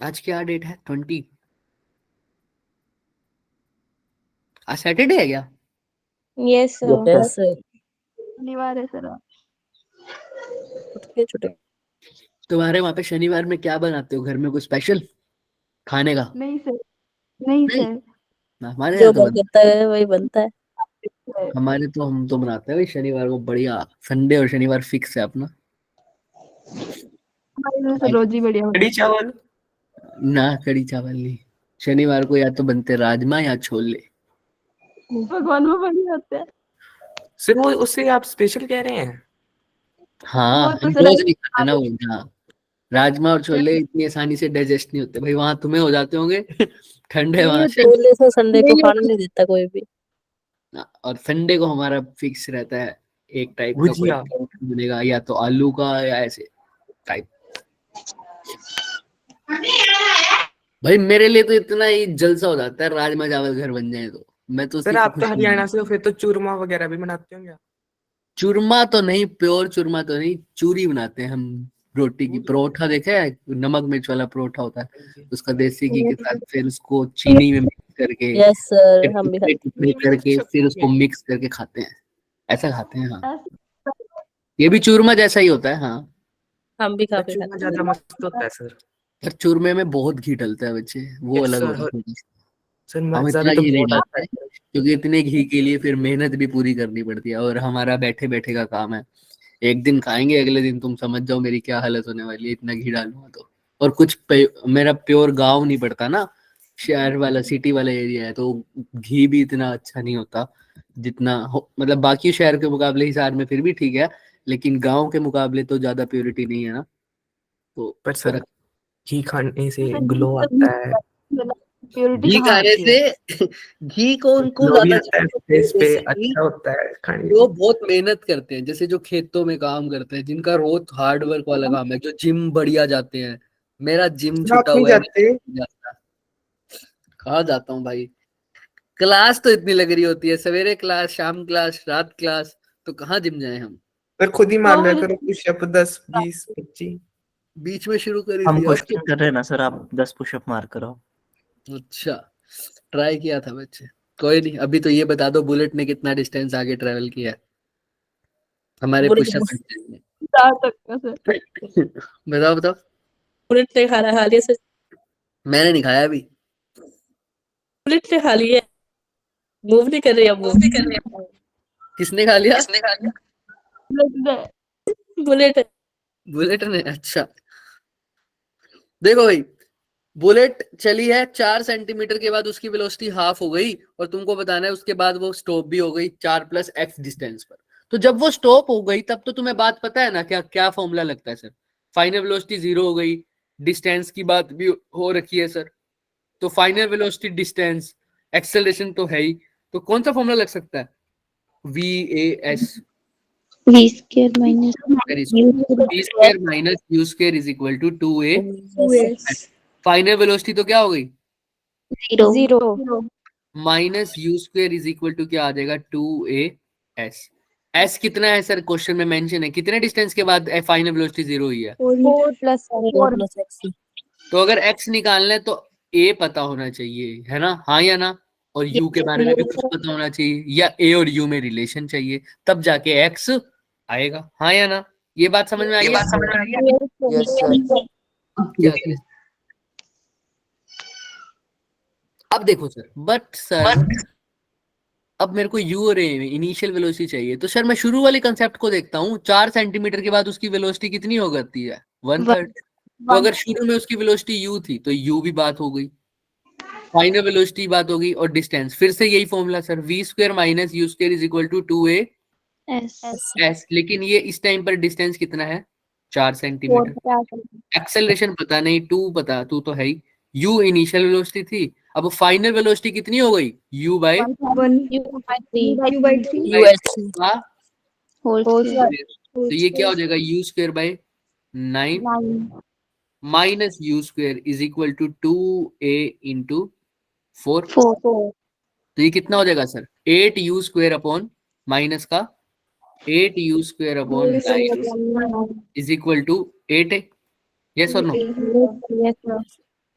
आज क्या डेट है? 20। आज सैटरडे है क्या? Yes, sir. Yes sir. शनिवार है सर। छुट्टी। तुम्हारे वहां पे शनिवार में क्या बनाते हो घर में, कुछ स्पेशल खाने का? नहीं सर, नहीं नहीं, सर। हमारे जो यहाँ तो मन करता है वही बनता है। हमारे तो हम तो बनाते हैं भाई शनिवार को बढ़िया। संडे और शनिवार फिक्स है अपना। हमारे में तो रोज ही बढ़िया होता कड़ी चावल। ना कड़ी चावल नहीं, शनिवार को या तो बनते राजमा या छोले। है। भगवान में बढ़िया होता है। सर वो उससे आप स्पेशल कह रहे हैं? हाँ, वो तो हम सर रोज नहीं खाते ना वो। हाँ, राजमा और छोले इतनी आसानी से डाइजेस्ट नहीं होते भाई, वहां तुम्हें हो जाते होंगे ठंडे नहीं वहां होते। से। छोले से संडे को नहीं खाने होते। नहीं देता कोई भी। और संडे को हमारा फिक्स रहता है एक टाइप का कोई भुजिया। परोठा बनेगा, या तो आलू का या ऐसे टाइप। भाई मेरे लिए तो इतना ही जलसा हो जाता है राजमा चावल घर बन जाए तो, मैं तो सर उसी की आप तो खुशी हरियाणा में। से हो, फिर तो चूरमा वगैरह भी बनाते होंगे आप। चूरमा तो नहीं, प्योर चूरमा तो नहीं, चूरी बनाते हैं हम। रोटी की परोठा देखा है, नमक मिर्च वाला परोठा होता है, उसका देसी घी के साथ फिर उसको चीनी में मिक्स करके, यस सर, फिर हम भी टुकड़े खाते टुकड़े नहीं, मैंने करके कुछ फिर उसको मिक्स करके खाते हैं, ऐसा खाते हैं। हाँ, ये भी चूरमा जैसा ही होता है। हाँ, हम भी पर काफी चूरमा खाते ज्यादा मस्त होता है सर। पर चूरमे में बहुत घी डलता है बच्चे, वो यस अलग सर। होता है। सर हम मजा इतना भी तो घी नहीं बहुत आता डालते है। क्योंकि इतने घी के लिए फिर मेहनत भी पूरी करनी पड़ती है, और हमारा बैठे बैठे का काम है। एक दिन खाएंगे, अगले दिन तुम समझ जाओ मेरी क्या हालत होने वाली है, इतना घी डालूंगा तो। और मेरा प्योर गांव नहीं पड़ता ना, शहर वाला सिटी वाला एरिया है, तो घी भी इतना अच्छा नहीं होता जितना मतलब बाकी शहर के मुकाबले हिसार में फिर भी ठीक है, लेकिन गांव के मुकाबले तो ज्यादा प्योरिटी नहीं है ना, तो पर सर फर्क। घी खाने से सर, ग्लो आता है। प्योरिटी घी कहाँ खाने आती है? से घी को उनको ग्लो भी ज्यादा आता है जरूरत नहीं है, फेस पे, बेसिकली अच्छा होता है खाने जो में। बहुत मेहनत करते हैं, जैसे जो खेतों में काम करते हैं, जिनका रोज हार्ड वर्क वाला काम है, जो जिम बढ़िया जाते हैं। मेरा जिम सर आप छुट्टा नहीं हुआ है, मैं जाते? नहीं जाता। कहाँ जाता हूँ भाई, क्लास तो इतनी लग रही होती है, सवेरे क्लास, शाम क्लास, रात क्लास, तो कहाँ जिम जाए हम। सर खुद ही मार तो लिया मुझे करो पुशअप 10 20 25। बीच में शुरू कर ही हम दिया अब तो। क्वेश्चन कर रहे हैं ना सर, आप 10 पुशअप मार करो। अच्छा, ट्राई किया था बच्चे। कोई नहीं, अभी तो ये बता दो बुलेट ने कितना डिस्टेंस आगे ट्रेवल किया है हमारे बुलेट पुशअप बस में। 4 तक का सर। बताओ बताओ। बुलेट ने खा लिया सर। मैंने नहीं खाया अभी। बुलेट ने खा लिया। मूव नहीं कर रही अब वो। किसने खा लिया? बुलेट। बुलेट ने, अच्छा। देखो भाई, बुलेट चली है 4 सेंटीमीटर के बाद उसकी वेलोसिटी हाफ हो गई, और तुमको बताना है उसके बाद वो स्टॉप भी हो गई 4+x डिस्टेंस पर। तो जब वो स्टॉप हो गई तब तो तुम्हें बात पता है ना, क्या क्या फॉर्मूला लगता है सर? फाइनल वेलोसिटी 0 हो गई, डिस्टेंस की बात भी हो रखी है सर, तो फाइनल वेलोसिटी डिस्टेंस एक्सेलरेशन तो है ही, तो कौन सा फॉर्मूला लग सकता है? VAS, V square minus U v square minus u square is equal to 2a। Final velocity तो क्या हो गई? 0 0 minus u square is equal to क्या आ जाएगा? 2as। s कितना है सर, क्वेश्चन में मेंशन है, कितने डिस्टेंस के बाद फाइनल वेलोसिटी 0 हुई है? 4 प्लस 4 x। तो अगर x निकालना है तो a पता होना चाहिए, है ना? हाँ या ना? और u के बारे में भी कुछ पता होना चाहिए, या a और u में रिलेशन चाहिए, तब जाके x आएगा। हाँ या ना? ये बात समझ में आई है? Yes sir. अब क्या करें? अब देखो सर, बट सर अब मेरे को यू और इनिशियल वेलोसिटी चाहिए, तो सर मैं शुरू वाले कंसेप्ट को देखता हूँ, 4 सेंटीमीटर के बाद उसकी वेलोसिटी कितनी हो जाती है? 1/3। तो अगर शुरू में उसकी वेलोसिटी यू थी तो यू भी बात हो गई, फाइनल वेलोसिटी बात होगी, और डिस्टेंस फिर से यही formula sir, v square minus u square is equal to 2a। लेकिन ये इस टाइम पर डिस्टेंस कितना है? 4 सेंटीमीटर। एक्सेलरेशन पता नहीं, 2 पता, 2 तो है ही। u इनिशियल वेलोसिटी थी, अब फाइनल वेलोसिटी कितनी हो गई? u by UH। का होल तो ये क्या हो जाएगा? u square by 9 minus u square is equal to 2a into 4। 4 तो ये कितना हो जाएगा sir? 8u square upon minus का 8u square upon 9 is equal to 8 है, यस और नो?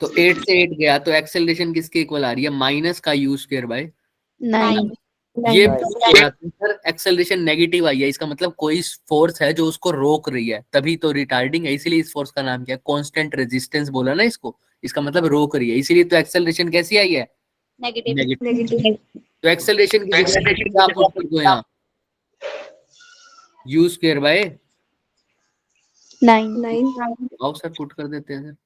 तो 8 से 8 गया, तो एक्सेलरेशन किसके इक्वल आ रही है? माइनस का u स्क्वायर बाय 9 ये सर एक्सेलरेशन नेगेटिव आई है, इसका मतलब कोई फोर्स है जो उसको रोक रही है, तभी तो रिटार्डिंग है, इसीलिए इस फोर्स का नाम क्या है, कांस्टेंट रेजिस्टेंस बोला ना इसको, इसका मतलब रोक रही है, इसीलिए तो एक्सेलरेशन कैसी आई है, नेगेटिव। नेगेटिव। तो एक्सेलरेशन की जगह क्या पुट कर दो यहाँ, u स्क्वायर बाय 9 आओ सर पुट कर देते हैं सर।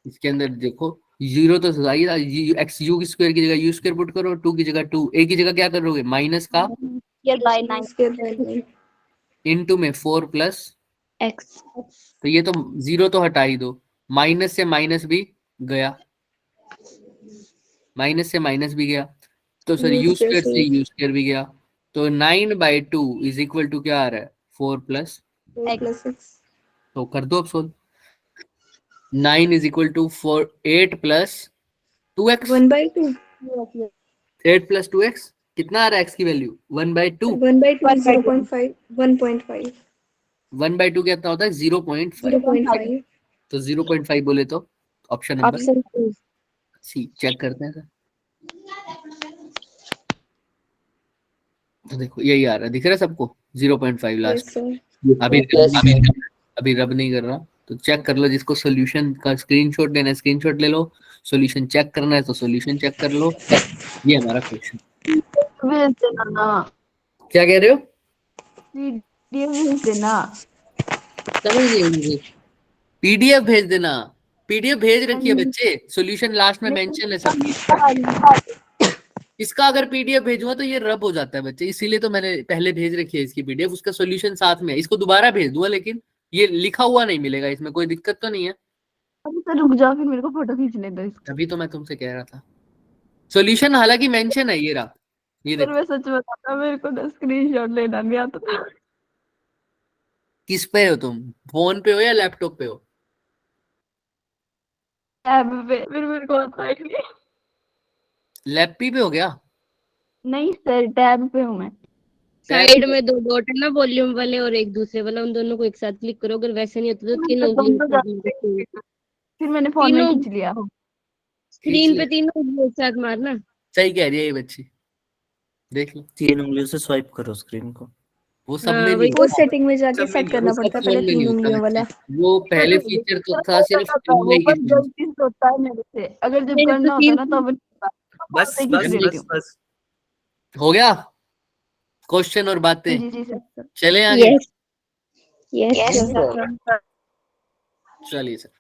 इसके अंदर देखो जीरो तो आइए, एक्स यू स्क्वायर की जगह यू स्क्वायर पुट करो, 2 की जगह 2, a की जगह क्या करोगे माइनस का Here by 9 इनटू में 4 प्लस, x तो ये तो जीरो तो हटा ही दो, माइनस से माइनस भी गया, माइनस से माइनस भी गया, तो सर यू स्क्वायर से यू स्क्वायर भी गया, तो 9/2 इज इक्वल टू क्या आ रहा है 4 प्लस, तो कर दो अब solve. 9 is equal to 4 8 plus 2x, 1/2 8 plus 2x कितना आ रहा है x की वैल्यू 1/2, 1/2 0.5 1.5 1/2 कितना होता है 0.5, 0.5 तो 0.5 बोले तो ऑप्शन नंबर option 2 सी चेक करते हैं सर। तो देखो यही आ रहा है, दिख रहा है सबको 0.5 लास्ट, अभी अभी रब नहीं कर रहा, तो चेक कर लो, जिसको सॉल्यूशन का स्क्रीनशॉट लेना है स्क्रीनशॉट ले लो, सॉल्यूशन चेक करना है तो सॉल्यूशन चेक कर लो। ये हमारा क्वेश्चन, क्या कह रहे हो, समझ गए मुझे, पीडीएफ भेज देना, पीडीएफ भेज रखी है बच्चे, सॉल्यूशन लास्ट में मेंशन है सब। इसका अगर पीडीएफ भेजूंगा तो ये रब हो जाता है बच्चे, इसीलिए तो मैंने पहले भेज रखी है इसकी पीडीएफ, उसका सॉल्यूशन साथ में है, इसको दोबारा भेज दूंगा लेकिन ये लिखा हुआ नहीं मिलेगा, इसमें कोई दिक्कत तो नहीं है। रुक जाओ, फिर मेरे को फोटो खींचने दो इसका। तभी तो मैं तुमसे कह रहा था, सॉल्यूशन हालांकि मेंशन है, ये रहा, ये सर देखो। मैं सच बताता हूँ, मेरे को ना स्क्रीनशॉट लेना नहीं आता था। किस पे हो तुम, फोन पे हो या लैपटॉप पे हो, टैब पे, फिर मेरे को आता है नहीं। लैपी पे हो गया, नहीं सर, टैब पे हूँ मैं। साइड में 2 डॉट है ना, वॉल्यूम वाले और एक दूसरे वाला, उन दोनों को एक साथ क्लिक करो, अगर वैसे नहीं होता तो 3 उंगली फिर मैंने फोन में तीनों खींच लिया। स्क्रीन पे 3 उंगली एक साथ मारना। सही कह रही है ये बच्ची, देख लो 3 उंगलियों से स्वाइप करो स्क्रीन को। वो सब हाँ, में वही नहीं वो होता, सेटिंग में जाके सब में सेट नहीं करना वो सब पड़ता है फोन पहले में नहीं 3 होता उंगलियों वाला। बच्चे, वो पहले फीचर तो था सिर्फ वो इनमें पर की गलती से होता है मेरे से, अगर जब नहीं, तो करना होता है ना तब बस खींच बस लेती बस हूँ। बस हो गया क्वेश्चन और बातें, जी सर। चले आगे, yes sir चलिए सर।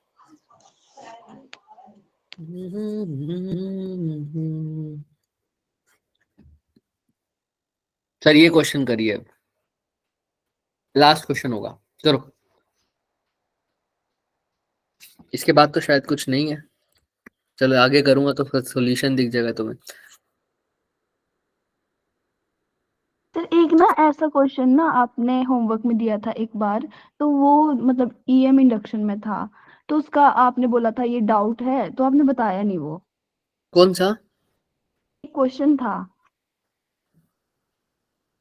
सर ये क्वेश्चन करिए, लास्ट क्वेश्चन होगा, करो, इसके बाद तो शायद कुछ नहीं है, चलो आगे करूंगा तो फिर सॉल्यूशन दिख जाएगा तुम्हें। सर एक ना ऐसा क्वेश्चन ना आपने होमवर्क में दिया था एक बार, तो वो मतलब ईएम इंडक्शन में था, तो उसका आपने बोला था ये डाउट है, तो आपने बताया नहीं वो कौन सा, क्वेश्चन था,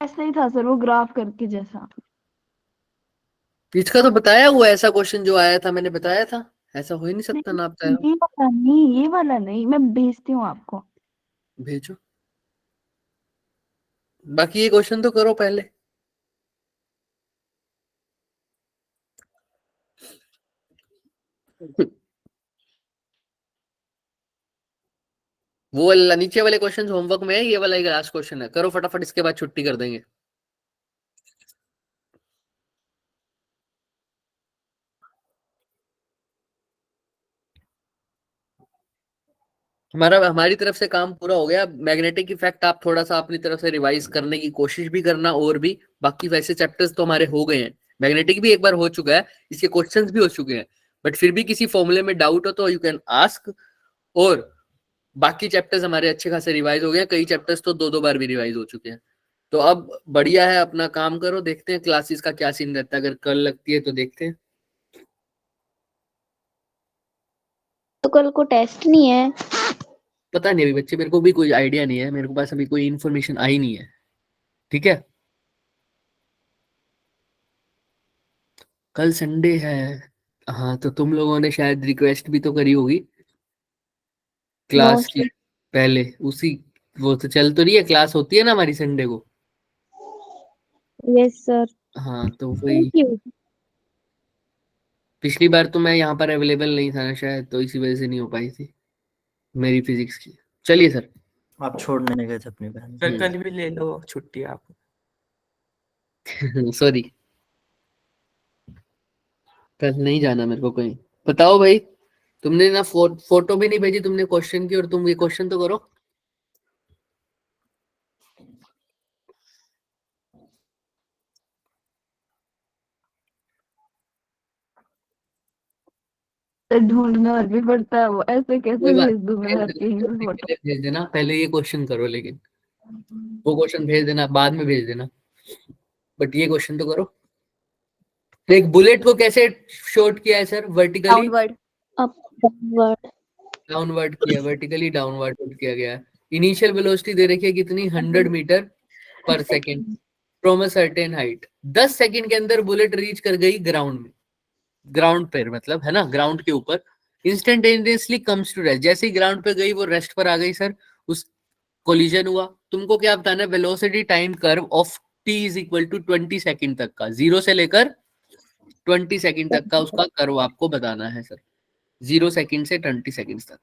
ऐसा ही था सर, वो ग्राफ करके जैसा। इसका तो बताया हुआ, ऐसा क्वेश्चन जो आया था मैंने बताया था, ऐसा हो ही नहीं सकता ना, आप बताया हो। ये वाला नहीं, ये वाला नहीं, मैं भेजती हूँ आपको। भेजो, बाकी ये क्वेश्चन तो करो पहले। वो वाला नीचे वाले क्वेश्चन होमवर्क में है, ये वाला एक लास्ट क्वेश्चन है, करो फटाफट, इसके बाद छुट्टी कर देंगे। हमारी तरफ से काम पूरा हो गया, मैग्नेटिक इफेक्ट आप थोड़ा सा अपनी तरफ से रिवाइज करने की कोशिश भी करना, और भी बाकी वैसे चैप्टर्स तो हमारे हो गए हैं, मैग्नेटिक भी एक बार हो चुका है, इसके क्वेश्चंस भी हो चुके हैं, बट फिर भी किसी फॉर्मूले में डाउट हो तो यू कैन आस्क, और बाकी चैप्टर्स हमारे अच्छे खासे रिवाइज हो गए, कई चैप्टर्स तो 2-2 बार भी रिवाइज हो चुके हैं, तो अब बढ़िया है, अपना काम करो, देखते हैं क्लासेस का क्या सीन रहता है, अगर कल लगती है तो देखते हैं। तो कल को टेस्ट नहीं है? पता नहीं अभी बच्चे, मेरे को भी कोई आइडिया नहीं है, मेरे को पास अभी कोई इन्फॉर्मेशन आई नहीं है, ठीक है, कल संडे है। हाँ तो तुम लोगों ने शायद रिक्वेस्ट भी तो करी होगी नो क्लास की, पहले उसी वो तो चल तो रही है, क्लास होती है ना हमारी संडे को। Yes, sir. हाँ तो वही, Thank you. पिछली बार तो मैं यहाँ पर अवेलेबल नहीं था ना शायद, तो इसी वजह से नहीं हो पाई थी मेरी फिजिक्स की। चलिए सर। आप छोड़ने गए थे अपनी बहन सर कल भी ले लो छुट्टी आप। सॉरी, कल नहीं जाना मेरे को कहीं। बताओ भाई, तुमने ना फोटो भी नहीं भेजी तुमने क्वेश्चन की, और तुम ये क्वेश्चन तो करो। तो ढूंढना और भी पड़ता है, वो ऐसे कैसे कोई बात भेज दूं मैं हर कहीं पे नहीं, फोटो। पहले भेज देना, पहले ये क्वेश्चन करो, लेकिन वो क्वेश्चन भेज देना, बाद में भेज देना, बट ये क्वेश्चन तो करो। एक बुलेट को कैसे शॉर्ट किया है sir? Vertically downward. Upward. Downward किया, वर्टिकली डाउनवर्ड किया गया है। इनिशियल वेलोसिटी दे रखी है कितनी? 100 मीटर पर second from a certain height. 10 second के अंदर बुलेट रीच कर गई ग्राउंड में, ग्राउंड पर मतलब है ना, ग्राउंड के ऊपर। इंस्टेंटेनियसली कम्स टू रेस्ट, जैसे ही ग्राउंड पे गई वो रेस्ट पर आ गई सर, उस कोलिजन हुआ। तुमको क्या बताना है? Velocity time curve of t is equal to 20 second तक का, 0 से लेकर 20 सेकंड तक का उसका कर्व आपको बताना है सर, 0 सेकंड से 20 सेकंड तक।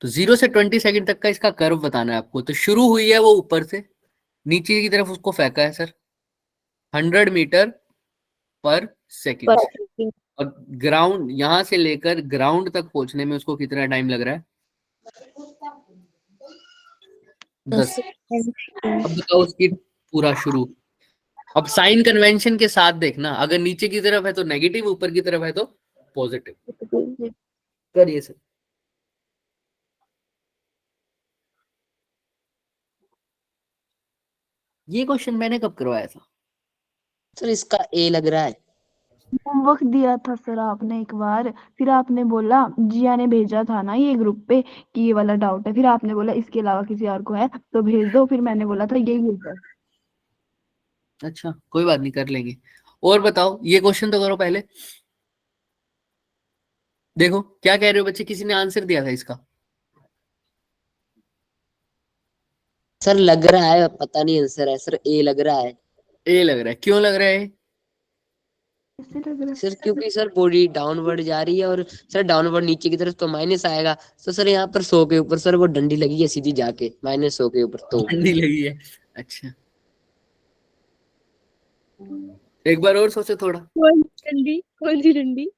तो 0 से 20 सेकंड तक का इसका कर्व बताना है आपको। तो शुरू हुई है वो ऊपर से, नीचे की तरफ उसको फेंका है सर 100 मीटर पर सेकंड, Perfect. और ग्राउंड यहां से लेकर ग्राउंड तक पहुंचने में उसको कितना टाइम लग रहा है? 10। अब बताओ उसकी पूरा शुरू। अब साइन कन्वेंशन के साथ देखना, अगर नीचे की तरफ है तो नेगेटिव, ऊपर की तरफ है तो पॉजिटिव। करिए सर। ये क्वेश्चन मैंने कब करवाया था? सर इसका ए लग रहा है। होमवर्क दिया था सर आपने एक बार, फिर आपने बोला, जिया ने भेजा था ना ये ग्रुप पे कि ये वाला डाउट है, फिर आपने बोला इसके अलावा किसी और को है तो भेज दो, फिर मैंने बोला था यही है सर। अच्छा कोई बात नहीं, कर लेंगे। और बताओ, ये क्वेश्चन तो करो पहले। देखो क्या कह रहे हो बच्चे, किसी ने आंसर दिया था इसका? सर लग रहा है, पता नहीं आंसर है सर, ए लग रहा है। ए लग रहा है, क्यों लग रहा है? कैसे लग रहा है? सर क्योंकि सर बॉडी डाउनवर्ड जा रही है, और सर डाउनवर्ड नीचे की तरफ तो माइनस आएगा, तो सर यहाँ पर 100 के ऊपर सर वो डंडी लगी है सीधी जाके -100 के ऊपर, तो ठंडी लगी है। अच्छा एक बार और सोचो थोड़ा। कौन सी डंडी?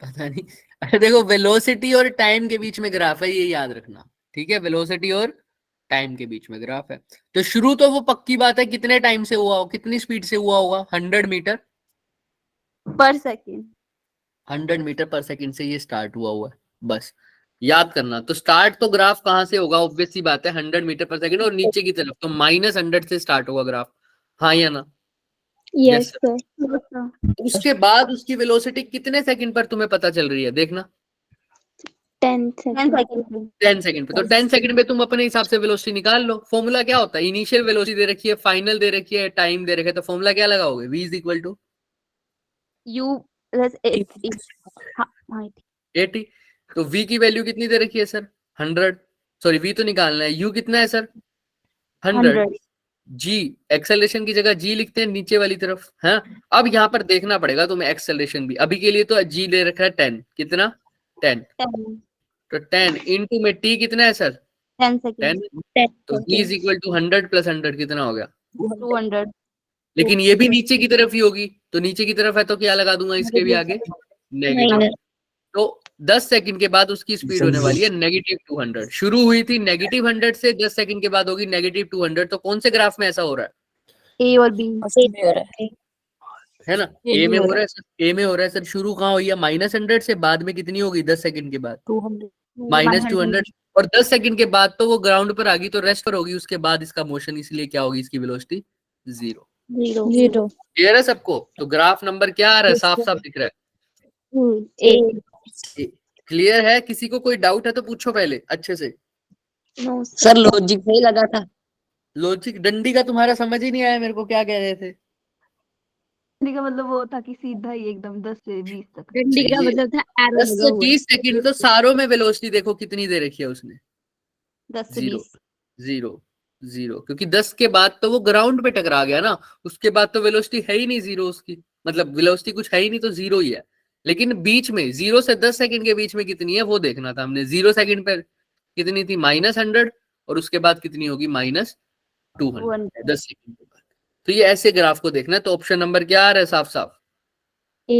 पता नहीं। अरे देखो, वेलोसिटी और टाइम के बीच में ग्राफ है, ये याद रखना, ठीक है? वेलोसिटी और टाइम के बीच में ग्राफ है। तो शुरू तो वो पक्की बात है, कितने टाइम से हुआ हो, कितनी स्पीड से हुआ होगा? 100 मीटर पर सेकेंड। 100 मीटर पर सेकंड से ये स्टार्ट हुआ है, बस याद करना। तो स्टार्ट तो ग्राफ कहाँ से होगा? ऑब्वियस सी बात है 100 मीटर पर सेकंड, और नीचे की तरफ तो -100 से स्टार्ट होगा ग्राफ, हाँ या ना? Yes, sir. sir. उसके बाद उसकी वेलोसिटी कितने सेकंड पर तुम्हें पता चल रही है? देखना 10 seconds. 10 सेकंड पे। तो 10 सेकंड पे तुम अपने हिसाब से वेलोसिटी निकाल लो। फॉर्मूला क्या होता है? इनिशियल वेलोसिटी दे रखी है, फाइनल दे रखी है, टाइम दे रखा है, तो फॉर्मूला क्या लगाओगे? v is equal to u 80। तो v की वैल्यू कितनी दे रखी है सर? 100। सॉरी, v तो निकालना है, u कितना है सर? 100। g एक्सेलरेशन की जगह g लिखते हैं नीचे वाली तरफ, है। अब यहाँ पर देखना पड़ेगा तुम्हें एक्सेलरेशन भी। अभी के लिए तो g ले रखा है 10, कितना? 10। तो 10 इंटू में t कितना है सर? 10 सेकेंड। 10। तो v is equal to 100 plus 100 कितना हो गया? 200। लेकिन ये भी नीचे की तरफ ही होगी, तो नीचे की तरफ है तो क्या लगा दूंगा इसके भी आगे? नेगेटिव। तो 10 सेकंड के बाद उसकी स्पीड होने वाली है -200। शुरू हुई थी -100 से, 10 सेकंड के बाद होगी -200। तो कौन से ग्राफ में ऐसा हो रहा है? ए और बी है ना? ए में हो रहा है सर, ए में हो रहा है सर। शुरू कहाँ हुई है? -100 से, बाद में कितनी होगी 10 सेकंड के बाद? -200। और 10 सेकंड के बाद तो वो ग्राउंड पर आ गई, तो रेस्ट पर होगी, उसके बाद इसका मोशन, इसलिए क्या होगी इसकी वेलोसिटी? 0। क्लियर है सबको? तो ग्राफ नंबर क्या आ रहा है? साफ साफ दिख रहा है। क्लियर है? किसी को कोई डाउट है तो पूछो पहले अच्छे से। No, सर लॉजिक सही लगा था। लॉजिक डंडी का तुम्हारा समझ ही नहीं आया मेरे को, क्या कह रहे थे? डंडी का मतलब वो था कि सीधा ही एकदम 10 से 20 तक। डंडी का ये मतलब था एरो 10 लगा से हुआ 20 सेकंड, तो सारों में वेलोसिटी देखो कितनी दे रखी है उसने, 10 से 0 20 0 0, क्योंकि 10 के बाद तो वो ग्राउंड पे टकरा गया ना, उसके बाद तो वेलोसिटी है ही नहीं 0 उसकी, मतलब वेलोसिटी कुछ है ही नहीं, तो 0 ही है। लेकिन बीच में 0 से 10 सेकंड के बीच में कितनी है वो देखना था हमने। 0 सेकंड पे कितनी थी, -100, और उसके बाद कितनी होगी, -200, 10 सेकंड के बाद। तो ये ऐसे ग्राफ को देखना है। तो ऑप्शन नंबर क्या आ रहा है साफ साफ, A.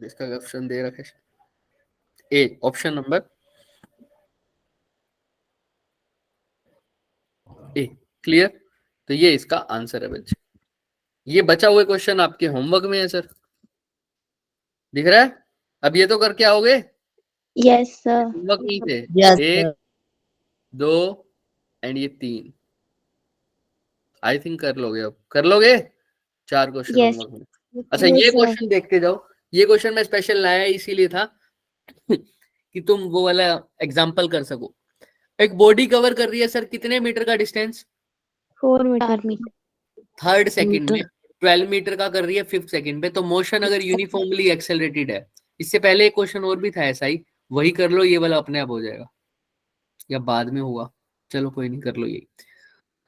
इसका ऑप्शन दे रखे ए, ऑप्शन नंबर ए। क्लियर? तो ये इसका आंसर है बच्चे। ये बचा हुए क्वेश्चन आपके होमवर्क में है सर, दिख रहा है? अब ये तो करके आओगे, Yes, sir. होमवर्क नहीं थे। Yes, 1 sir. 2 एंड ये 3, आई थिंक कर लोगे, अब कर लोगे 4 क्वेश्चन Yes. होमवर्क में। अच्छा ये Yes, sir. क्वेश्चन देखते जाओ। ये क्वेश्चन मैं स्पेशल लाया इसीलिए था कि तुम वो वाला एग्जांपल कर सको। एक बॉडी कवर कर रही है सर, कितने मीटर का डिस्टेंस, 4 meter. थर्ड सेकंड में मीटर 12 मीटर का कर रही है फिफ्थ सेकंड पे। तो मोशन अगर यूनिफॉर्मली एक्सेलरेटेड है, इससे पहले एक क्वेश्चन और भी था ऐसा ही, वही कर लो, ये वाला अपने आप हो जाएगा, या बाद में हुआ, चलो कोई नहीं, कर लो यही।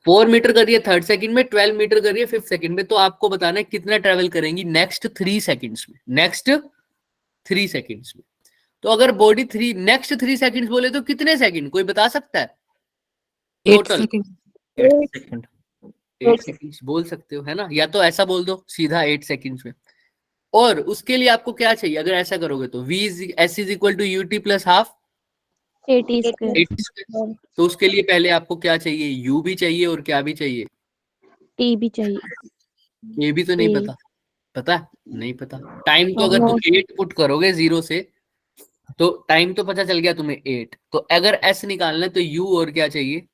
4 मीटर कर रही है थर्ड सेकंड में, 12 मीटर कर रही है फिफ्थ सेकंड में। तो आपको बताना है कितना ट्रेवल करेंगी नेक्स्ट 3 सेकंड्स में, नेक्स्ट 3 सेकंड्स में। तो अगर बॉडी 3 नेक्स्ट 3 सेकंड्स बोले तो कितने सेकंड, कोई बता सकता है? 8 टोटल सेकंड 8 सेकंड 8 सेकंड्स बोल सकते हो, है ना, या तो ऐसा बोल दो सीधा 8 सेकंड्स में। और उसके लिए आपको क्या चाहिए, अगर ऐसा करोगे तो v s is equal to ut plus half 80 square. 80। तो उसके लिए पहले आपको क्या चाहिए, u भी चाहिए और क्या भी चाहिए, T भी चाहिए. ये भी तो नहीं A. पता, पता है? नहीं पता। टाइम तो अगर तुम 8 पुट करोगे 0 से, तो टाइम तो पता चल गया तुम्हें 8। तो अगर s निकालना है तो u और क्या चाहिए,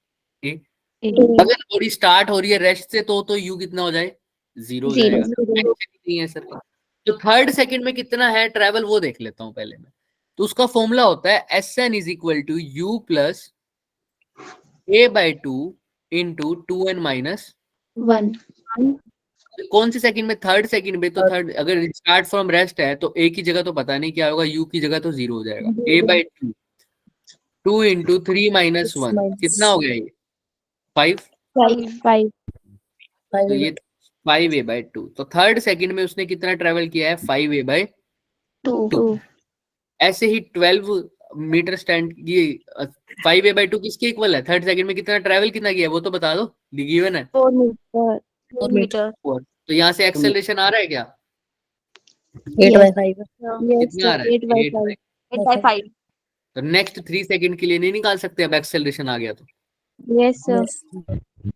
a। A. अगर बॉडी स्टार्ट हो रही है रेस्ट से, तो u कितना हो जाए, 0 हो Zero. जाएगा। नहीं है सर। तो थर्ड सेकंड में कितना है ट्रेवल वो देख लेता हूं पहले मैं। तो उसका फॉर्मूला होता है Sn is equal to u plus a/2 into 2n minus 1. कौन सी सेकंड में, थर्ड सेकंड में। तो थर्ड अगर स्टार्ट फ्रॉम रेस्ट है तो a की जगह तो पता नहीं क्या होगा, u की जगह तो 0 हो जाएगा। a/2 2 इंटू 3 माइनस 1 कितना हो गया ये, 5। 5. तो ये 5a/2। तो थर्ड सेकंड में उसने कितना ट्रेवल किया है, 5a/2। 2. ऐसे ही 12 मीटर स्टैंड, ये 5a/2 किसके इक्वल है, थर्ड सेकंड में कितना ट्रेवल कितना किया वो तो बता दो, गिवन है 4 meter. 4 मीटर। 4। तो यहाँ से एक्सेलरेशन आ रहा है क्या, 8/5 Yes, कितना आ sir. रहा है, 8/5. 8/5 तो नेक्स्ट 3 सेकंड के लिए नहीं निकाल सकते, अब एक्सेलरेशन आ गया तो। Yes, sir.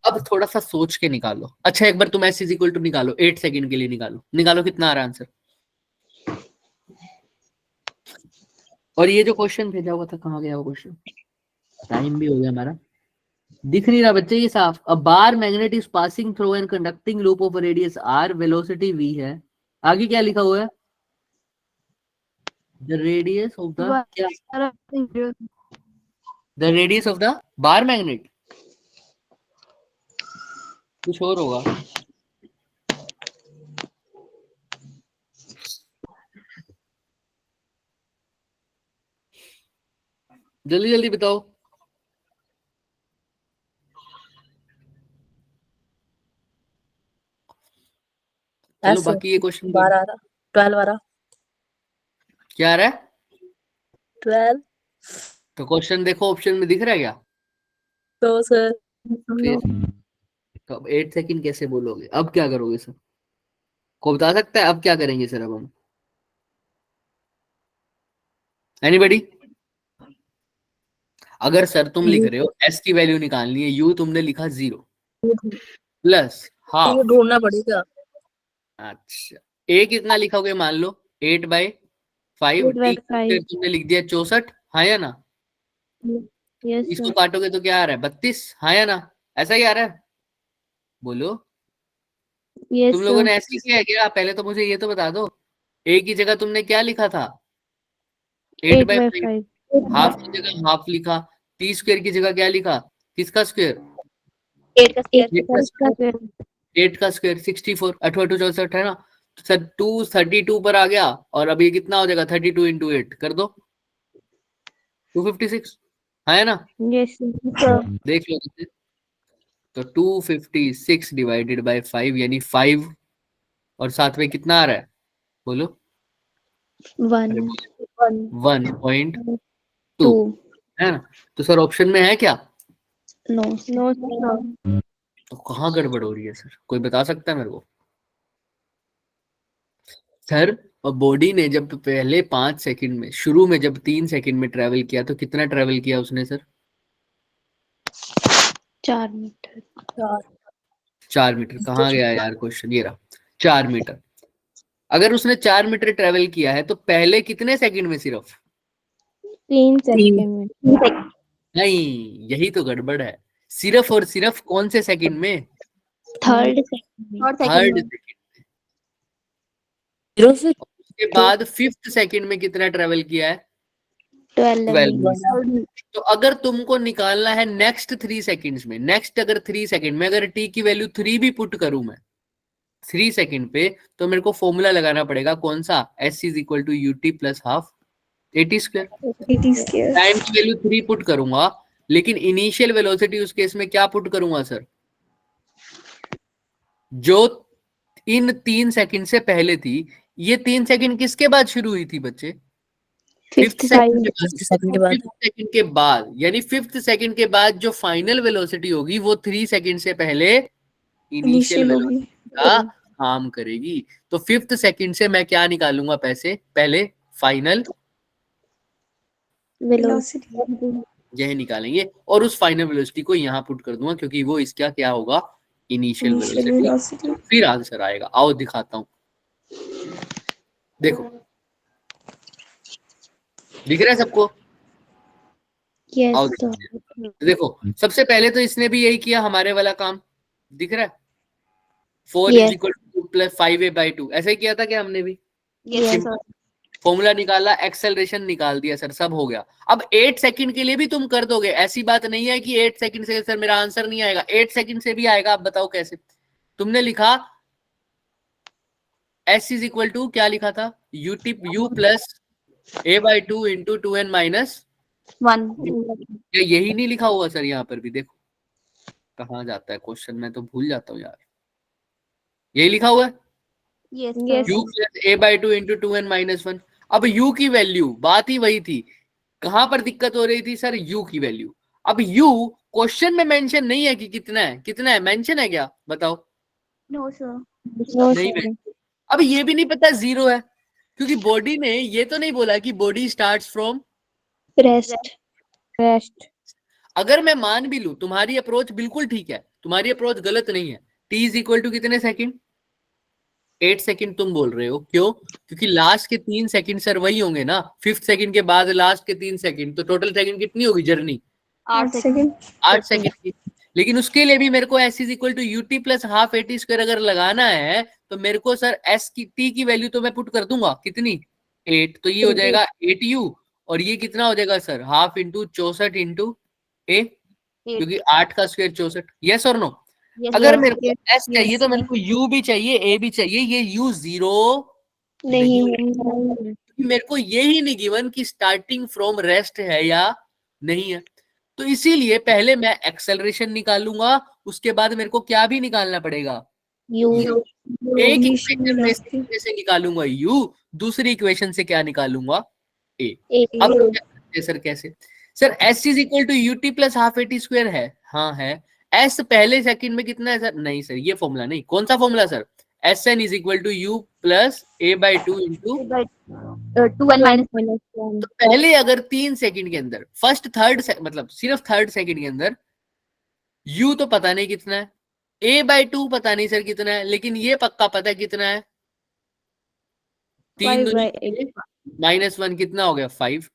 अब थोड़ा सा सोच के निकालो। अच्छा एक बार तुम s इज इक्वल टू निकालो, 8 सेकंड के लिए निकालो, निकालो कितना आ रहा है आंसर। और ये जो क्वेश्चन भेजा हुआ था कहाँ गया वो क्वेश्चन, टाइम भी हो गया हमारा, दिख नहीं रहा बच्चे ये साफ। A bar magnet is passing through an conducting loop of radius r, velocity v है। आगे क्या लिखा हुआ है, द रेडियस ऑफ द क्या, the radius of the bar magnet, कुछ और होगा। जल्दी जल्दी बताओ। चलो ऐसे बाकी ये क्वेश्चन 12 आ रहा, 12 आ रहा, क्या आ रहा है, 12। तो क्वेश्चन देखो ऑप्शन में दिख रहा है क्या, तो सर फिर तो अब 8 सेकंड कैसे बोलोगे, अब क्या करोगे सर, को बता सकता है अब क्या करेंगे सर, अब हम, एनीबॉडी। अगर सर तुम लिख रहे हो s की वैल्यू निकालनी है, u तुमने लिखा 0 प्लस हाफ, ये ढूंढना पड़ेगा। अच्छा a कितना लिखोगे, मान लो 8/5, 8/5. तुमने लिख दिया 64, हाँ या ना। Yes, इसको sir. काटोगे तो क्या आ रहा है, 32, हाँ या ना, ऐसा ही आ रहा है, बोलो। Yes, तुम लोगों sir. ने ऐसे ही किया है क्या, पहले तो मुझे ये तो बता दो। a की जगह तुमने क्या लिखा था, 8/5, 8/5. हाफ की जगह हाफ लिखा, t स्क्वायर की जगह क्या लिखा, किसका स्क्वायर, 8 का स्क्वायर 8 का square. 8 का स्क्वायर 64, 8 8 64 है ना। तो सर 232 पर आ गया, और अब ये कितना हो जाएगा 32 इंटू 8 कर दो 256 है ना। Yes, sir. देख लो कितने। तो 256 डिवाइडेड बाय 5 यानी 5, और साथ में कितना आ रहा है बोलो। 1, 1.2 2. है ना। तो सर ऑप्शन में है क्या, No, sir. तो कहाँ गड़बड़ हो रही है सर, कोई बता सकता है मेरे को। सर बॉडी ने जब पहले 5 सेकंड में, शुरू में जब 3 सेकंड में ट्रेवल किया, तो कितना ट्रेवल किया उसने सर। 4 मीटर. 4 मीटर। कहाँ गया यार क्वेश्चन, ये रहा 4 मीटर। अगर उसने 4 मीटर ट्रेवल किया है तो पहले कितने सेकंड में सिर्फ, 3 सेकंड में. नहीं यही तो गड़बड़ है। सिर्फ और सिर्फ कौन से सेकंड में, थर्ड सेकंड में. और थर्ड सेकंड सेकंड। जीरो से उसके बाद 5th सेकंड में कितना ट्रेवल किया है 12 12। तो अगर तुमको निकालना है नेक्स्ट 3 सेकंड्स में, नेक्स्ट अगर 3 सेकंड में अगर टी की वैल्यू 3 भी पुट करूं मैं 3 सेकंड पे, तो मेरे को फॉर्मूला लगाना पड़ेगा कौन सा, s is equal to UT plus half at square. Time की वैल्यू 3 पुट करूंगा, लेकिन इनिशियल वेलोसिटी उस केस में क्या पुट करूंगा सर, जो इन 3 सेकंड से पहले थी। ये 3 सेकंड किसके बाद शुरू हुई थी बच्चे, 5th सेकंड सेकंड के बाद 5th सेकंड के बाद, यानी 5th सेकंड के बाद जो फाइनल वेलोसिटी होगी वो 3 सेकंड से पहले इनिशियल वेलोसिटी का काम करेगी। तो 5th सेकंड से मैं क्या निकालूंगा पैसे, पहले फाइनल वेलोसिटी. यह निकालेंगे, और उस फाइनल वेलोसिटी को यहाँ पुट कर दूंगा, क्योंकि वो इसका क्या होगा इनिशियल वेलोसिटी। फिर आंसर आएगा। आओ दिखाता हूं, देखो दिख रहा है सबको। Yes, आओ sir. देखो, सबसे पहले तो इसने भी यही किया हमारे वाला काम, दिख रहा है 4 Yes. Is equal two plus 5a/2, ऐसा ही किया था क्या हमने भी। यस फॉर्मूला निकाला, एक्सेलरेशन निकाल दिया सर, सब हो गया। अब 8 सेकंड के लिए भी तुम कर दोगे, ऐसी बात नहीं है कि 8 सेकंड से सर मेरा आंसर नहीं आएगा, 8 सेकंड से भी आएगा। आप बताओ कैसे। तुमने लिखा s इज इक्वल टू क्या लिखा था, u plus a/2 into 2n minus 1 यही नहीं लिखा हुआ सर यहाँ पर भी, देखो कहाँ जाता है क्वेश्चन, मैं तो भूल जाता हूँ यार। यही लिखा हुआ है yes u plus a/2 into 2n minus 1। अब u की वैल्यू, बात ही वही थी, कहां पर दिक्कत हो रही थी सर, u की वैल्यू। अब u क्वेश्चन में मेंशन नहीं है कि कितना है, कितना है मेंशन है क्या बताओ, नो सर नहीं mention। अब ये भी नहीं पता 0 है, क्योंकि बॉडी ने ये तो नहीं बोला कि बॉडी स्टार्ट्स फ्रॉम Rest. अगर मैं मान भी लूं तुम्हारी अप्रोच बिल्कुल ठीक है, तुम्हारी अप्रोच गलत नहीं है, t इज इक्वल टू कितने सेकंड 8 सेकंड तुम बोल रहे हो, क्यों, क्योंकि लास्ट के 3 सेकंड सर वही होंगे ना, 5th सेकंड के बाद लास्ट के 3 सेकंड, तो टोटल सेकंड कितनी होगी जर्नी 8 सेकंड 8 सेकंड की। लेकिन उसके लिए भी मेरे को s is equal to UT plus half at square अगर लगाना है, तो मेरे को सर s की t की वैल्यू तो मैं पुट कर दूंगा कितनी 8, तो ये हो जाएगा 8u, और ये कितना हो जाएगा sir half into 64 into a, क्योंकि 8 का स्क्वायर 64। यस और नो। अगर मेरे को s चाहिए तो मेरे को u भी चाहिए a भी चाहिए, ये u 0 नहीं है, मेरे को ये ही नहीं गिवन कि स्टार्टिंग फ्रॉम रेस्ट है या नहीं है। तो इसीलिए पहले मैं एक्सेलरेशन निकालूंगा, उसके बाद मेरे को क्या भी निकालना पड़ेगा, एक इक्वेशन से निकालूंगा u, दूसरी इक्वेशन से क्या निकालूंगा a। अब सर कैसे, sir s is equal to UT plus half at square है, हाँ है। s पहले सेकंड में कितना है सर, नहीं सर ये फॉर्मूला नहीं, कौन सा formula sir, Sn is equal to u plus a/2 into 2n minus 1 तो पहले अगर 3 सेकंड के अंदर फर्स्ट थर्ड मतलब सिर्फ थर्ड सेकंड के अंदर u तो पता नहीं कितना है, a/2 पता नहीं सर कितना है, लेकिन ये पक्का पता है कितना है 3 माइनस 1 कितना हो गया 5।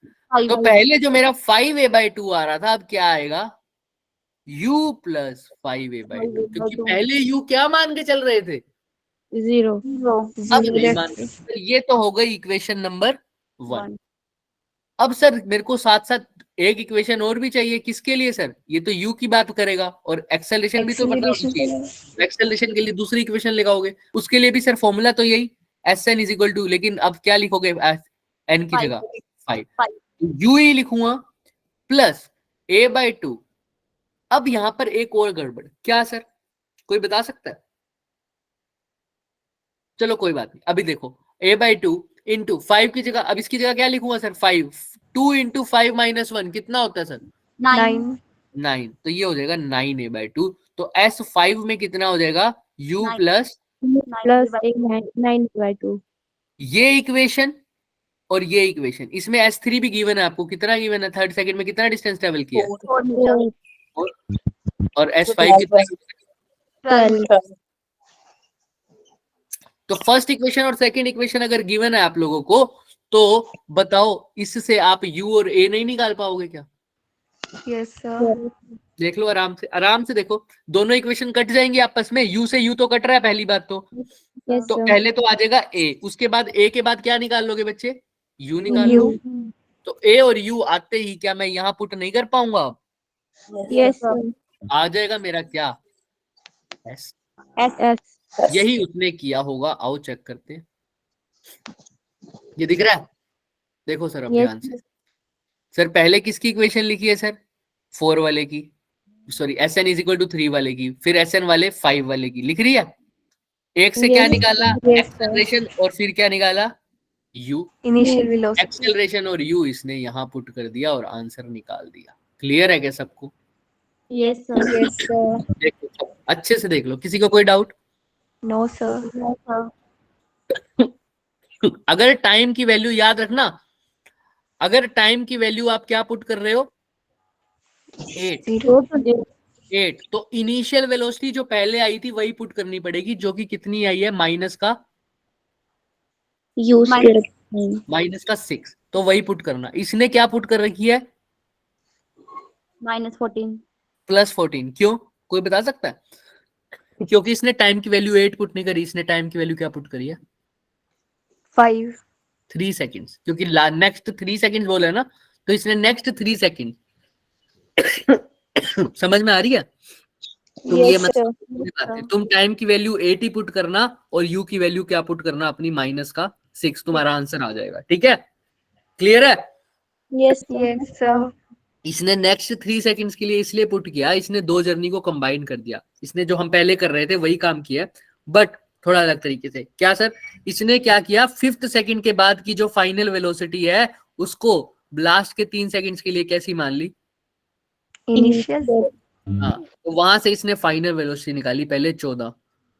तो पहले जो मेरा 5a/2 आ रहा था, अब क्या आएगा u प्लस 5a/2, क्योंकि पहले u क्या मान के चल रहे थे 0. अब नहीं मान रहे। तो ये तो हो गई इक्वेशन नंबर 1। अब सर मेरे को साथ साथ एक इक्वेशन और भी चाहिए, किसके लिए सर? ये तो u की बात करेगा और एक्सेलरेशन भी तो पता होनी चाहिए। एक्सेलरेशन के लिए दूसरी इक्वेशन लगाओगे, उसके लिए भी सर फॉर्मूला तो यही Sn इज इक्वल टू, लेकिन अब क्या लिखोगे n की जगह 5, u ही लिखूंगा प्लस a/2। अब यहां पर एक और गड़बड़, क्या सर कोई बता सकता है? चलो कोई बात नहीं, अभी देखो a/2 इंटू 5 की जगह, अब इसकी जगह क्या लिखूंगा सर? 5। 2 इंटू 5 माइनस 1 कितना होता है सर? 9। तो ये हो जाएगा 9a/2। तो S5 में कितना हो जाएगा? u प्लस ये इक्वेशन और ये इक्वेशन। इसमें S3 भी गिवन है आपको, कितना गिवन है? थर्ड सेकंड में कितना डिस्टेंस ट्रेवल किया? और S5 कितना? तो फर्स्ट इक्वेशन और सेकंड इक्वेशन अगर गिवन है आप लोगों को, तो बताओ इससे आप u और a नहीं निकाल पाओगे क्या? Yes sir. देख लो आराम से देखो, दोनों इक्वेशन कट जाएंगे आपस में। u से u तो कट रहा है पहली बात तो पहले तो आ जाएगा a, उसके बाद a के बाद क्या निकाल लोगे बच्चे? u निकाल लो। तो a और u आते ही क्या मैं यहाँ पुट नहीं कर पाऊंगा? Yes. आ जाएगा मेरा क्या? s। यही उसने किया होगा, आओ चेक करते हैं। ये दिख रहा है? देखो सर अब ध्यान से। सर पहले किसकी इक्वेशन लिखी है सर? 4 वाले की, sorry Sn is equal to 3 वाले की, फिर Sn वाले 5 वाले की लिख रही है। एक से क्या निकाला? एक्सेलरेशन, और फिर क्या निकाला? u। Initial velocity. एक्सेलरेशन और u इसने यहाँ पुट कर दिया और आंसर निकाल दिया। क्लियर है क्या सबको? Yes, sir. Yes, sir. देखो अच्छे से देख लो, किसी को कोई डाउट? No sir. अगर टाइम की वैल्यू याद रखना, अगर टाइम की वैल्यू आप क्या पुट कर रहे हो? 8। तो इनिशियल वेलोसिटी जो पहले आई थी वही पुट करनी पड़ेगी, जो कि कितनी आई है? माइनस का U square. माइनस का 6। तो वही पुट करना। इसने क्या पुट कर रखी है? -14. प्लस 14। क्यों, कोई बता सकता है? क्योंकि इसने टाइम की वैल्यू 8 पुट नहीं करी, इसने टाइम की वैल्यू क्या पुट करी है? 5। 3 सेकेंड्स, क्योंकि नेक्स्ट 3 सेकेंड बोले ना, तो इसने नेक्स्ट 3 सेकेंड समझ में आ रही है? तुम ये मत तुम टाइम की वैल्यू 8 ही पुट करना और u की वैल्यू क्या पुट करना? अपनी माइनस का 6। तुम्हारा आंसर आ जाएगा। ठीक है, क्लियर है? Yes, yes sir. इसने नेक्स्ट 3 सेकंड्स के लिए इसलिए पुट किया, इसने दो जर्नी को कंबाइन कर दिया। इसने जो हम पहले कर रहे थे वही काम किया, बट थोड़ा अलग तरीके से। क्या सर? इसने क्या किया? 5th सेकंड के बाद की जो फाइनल वेलोसिटी है उसको लास्ट के 3 सेकंड्स के लिए कैसी मान ली? इनिशियल। हाँ, तो वहां से इसने फाइनल वेलोसिटी निकाली पहले 14,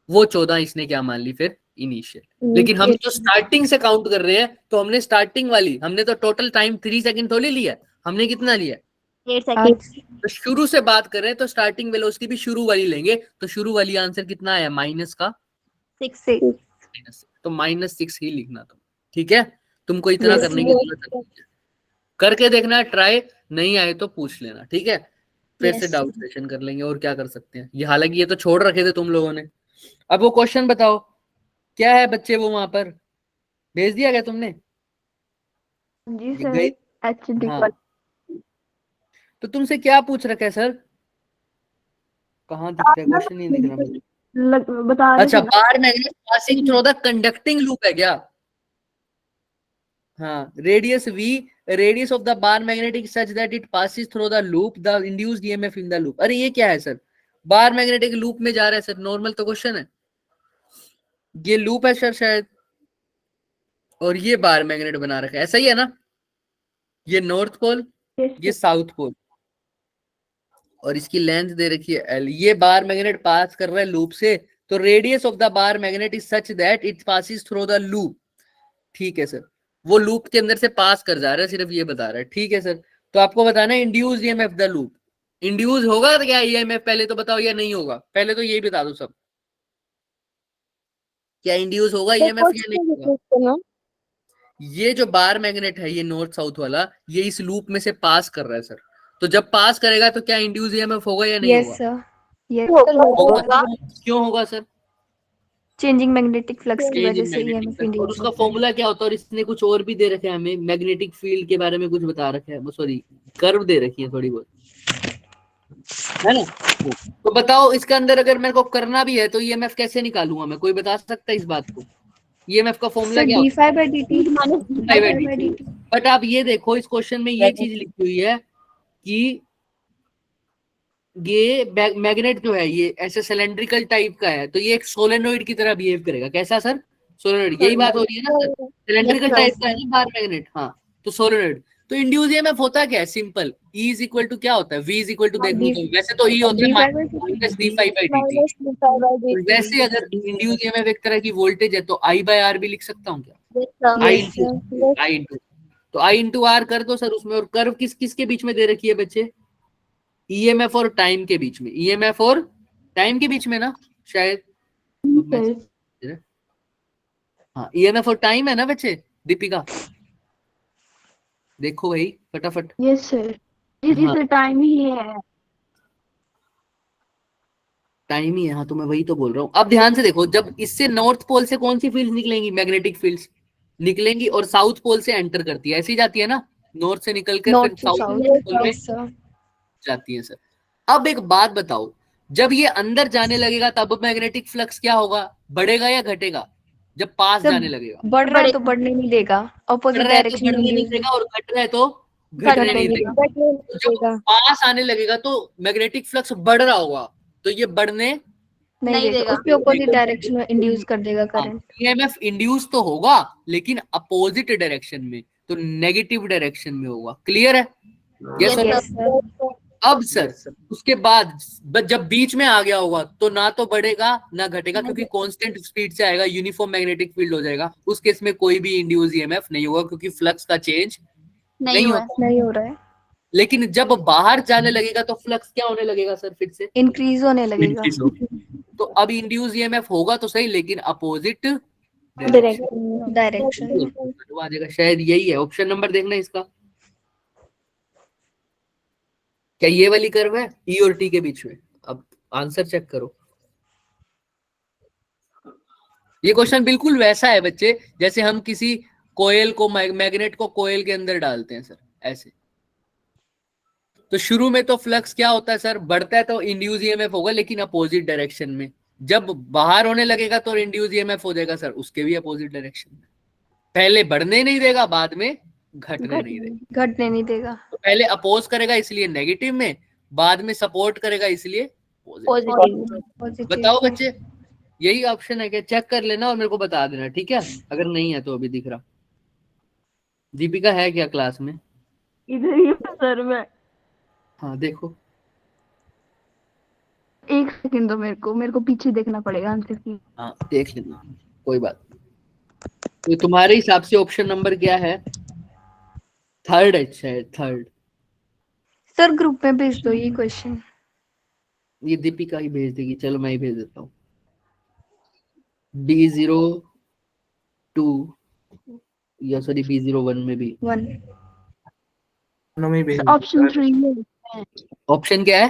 वो 14 इसने क्या मान ली फिर? इनिशियल। लेकिन हम जो स्टार्टिंग से काउंट कर रहे हैं, तो हमने स्टार्टिंग वाली, हमने तो टोटल टाइम 3 सेकंड थोड़ी लिया, हमने कितना लिया? 8 seconds. तो शुरू से बात कर रहे हैं तो स्टार्टिंग वेलोसिटी भी शुरू वाली लेंगे। तो शुरू वाली आंसर कितना आया? माइनस का 6. तो -6 ही लिखना तुम। ठीक है, तुमको इतना करने की जरूरत है, करके देखना, ट्राई नहीं आए तो पूछ लेना। ठीक है, फिर से डाउट सेशन कर लेंगे और क्या कर सकते हैं। ये हालांकि ये तो छोड़ रखे थे तुम लोगों ने। अब वो क्वेश्चन बताओ क्या है बच्चे, वो वहां पर भेज दिया गया तुमने? जी दिख सर। गई? HD हाँ, तो तुमसे क्या पूछ रखा है सर? कहाँ दिख रहा है क्वेश्चन? नहीं दिख रहा मुझे। बता रहे अच्छा, थे ना। Bar magnet passing through the conducting loop है क्या? हाँ, radius v, radius of the bar magnetic such that it passes through the loop, the induced EMF in the loop. अरे ये क्या है सर? बार मैग्नेटिक लूप में जा रहा है सर, नॉर्मल तो क्वेश्चन है। ये लूप है सर शायद, और ये बार मैग्नेट बना रखा है, ऐसा ही है ना? ये नॉर्थ पोल, ये साउथ पोल, और इसकी लेंथ दे रखी है L। ये बार मैग्नेट पास कर रहा है लूप से, तो radius of the bar magnet is such that it passes through the loop. ठीक है सर, वो लूप के अंदर से पास कर जा रहा है, सिर्फ ये बता रहा है। ठीक है सर, तो आपको बताना है induce EMF the loop. Induce होगा तो क्या ईएमएफ पहले तो बताओ, या नहीं होगा? पहले तो यही बता दो सब, क्या इंड्यूस होगा ईएमएफ या नहीं होगा? ये जो बार मैग्नेट है, ये नॉर्थ साउथ वाला, ये इस लूप में से पास कर रहा है सर। तो जब पास करेगा तो क्या इंड्यूस ईएमएफ होगा या नहीं यस होगा? सर। यस होगा। क्यों होगा सर? चेंजिंग मैग्नेटिक फ्लक्स की Change वजह in से magnetic ईएमएफ flux। और इंड्यूस उसका होता है। फॉर्मूला क्या होता है, और इसने कुछ और भी दे रखे हैं हमें, मैग्नेटिक फील्ड के बारे में कुछ बता रखा है, सॉरी कर्व दे रखी है थोड़ी बहुत, है ना। तो बताओ इसके अंदर अगर मेरे को करना भी है तो ईएमएफ कैसे निकालूंगा मैं, कोई बता सकता है इस बात को? ईएमएफ का फॉर्मूला सर क्या डी होता फाई बाई डी टी है? बट आप ये देखो इस क्वेश्चन में ये चीज लिखी हुई है कि ये मैग्नेट जो है ये ऐसे सिलेंड्रिकल टाइप का है, तो ये एक सोलेनोइड की तरह बिहेव करेगा। कैसा सर? सोलेनोइड, यही बात हो रही है ना सर, सिलेंड्रिकल टाइप का है ना बार मैग्नेट। हाँ, तो सोलेनोइड। तो इंड्यूस ईएमएफ होता क्या है? Simple, E is equal to क्या होता है? V इज इक्वल टू, देखो तो वैसे तो E होता है minus d phi by d t. वैसे अगर इंड्यूस ईएमएफ एक तरह की वोल्टेज है तो I बाय आर भी लिख सकता हूँ क्या? I इंटू तो I इंटू आर कर दो सर उसमें। और कर्व किस किस के बीच में दे रखी है बच्चे? ईएमएफ और टाइम के बीच में, ईएमएफ और टाइम के बीच में ना शायद। हाँ, ईएमएफ और टाइम है ना बच्चे। दीपिका देखो भाई फटाफट। यस सर, हाँ। इस टाइम ही है। टाइम ही है, हाँ तो मैं वही तो बोल रहा हूँ। अब ध्यान से देखो, जब इससे नॉर्थ पोल से कौन सी फील्ड निकलेंगी? मैग्नेटिक फील्ड्स निकलेंगी, और साउथ पोल से एंटर करती है, ऐसी जाती है ना, नॉर्थ से निकल कर फिर नॉर्थ टू साउथ साउथ। पोल में जाती है सर। अब एक बात बताओ, जब ये अंदर जाने लगेगा तब मैग्नेटिक फ्लक्स क्या होगा? बढ़ेगा या घटेगा? जब पास जाने लगेगा, बढ़ रहा है तो बढ़ने नहीं देगा, बढ़ ऑपोजिट रहा है तो डायरेक्शन में बढ़ने नहीं इंड्यूस देगा, और घट रहा है तो घटने नहीं देगा। तो जब पास आने लगेगा तो मैग्नेटिक फ्लक्स बढ़ रहा होगा, तो ये बढ़ने नहीं देगा, उसके ऑपोजिट डायरेक्शन में इंड्यूस कर देगा करंट। ईएमएफ इंड्यूस तो होगा लेकिन अपोजिट डायरेक्शन में, तो नेगेटिव डायरेक्शन में होगा। क्लियर है? Yes sir. अब सर उसके बाद जब बीच में आ गया होगा तो ना तो बढ़ेगा ना घटेगा, क्योंकि कांस्टेंट स्पीड से आएगा, यूनिफॉर्म मैग्नेटिक फील्ड हो जाएगा। उस केस में कोई भी इंड्यूस ईएमएफ नहीं होगा, क्योंकि फ्लक्स का चेंज नहीं होता। नहीं हो रहा है, लेकिन जब बाहर जाने लगेगा तो फ्लक्स क्या होने लगेगा सर? फिर से इंक्रीज होने लगेगा। तो अब इंड्यूस ईएमएफ होगा तो सही, लेकिन अपोजिट डायरेक्शन में। आ जाएगा। शायद यही है ऑप्शन नंबर, देखना इसका क्या ये वाली कर्व है ई और टी के बीच में। अब आंसर चेक करो। ये क्वेश्चन बिल्कुल वैसा है बच्चे जैसे हम किसी कोयल को, मैग्नेट को कोयल के अंदर डालते हैं सर, ऐसे। तो शुरू में तो फ्लक्स क्या होता है सर? बढ़ता है तो इंड्यूस ईएमएफ होगा, लेकिन अपोजिट डायरेक्शन में। जब बाहर होने लगेगा तो इंड्यूस ईएमएफ हो जाएगा सर, उसके भी अपोजिट डायरेक्शन में। पहले बढ़ने नहीं देगा, बाद में घटने नहीं देगा। घटने नहीं देगा। तो पहले अपोज करेगा इसलिए नेगेटिव में, बाद में सपोर्ट करेगा इसलिए पॉजिटिव। पॉजिटिव। बताओ बच्चे, यही ऑप्शन है क्या? चेक कर लेना और मेरे को बता देना, ठीक है? अगर नहीं है तो अभी दिख रहा। दीपिका है क्या क्लास में? इधर ही हूँ सर मैं। हाँ देखो, एक सेकंड दो मेरे को पीछे देखना पड़ेगा आंसर की। हाँ देख लेना, कोई बात नहीं। तो तुम्हारे हिसाब से ऑप्शन नंबर क्या है? थर्ड अच्छा है, थर्ड। सर ग्रुप में भेज दो ये क्वेश्चन। ये दीपिका ही भेज देगी, चलो मैं ही भेज देता हूँ। B02 या सॉरी B01 में भी 1 ऑप्शन 3 है। ऑप्शन क्या है?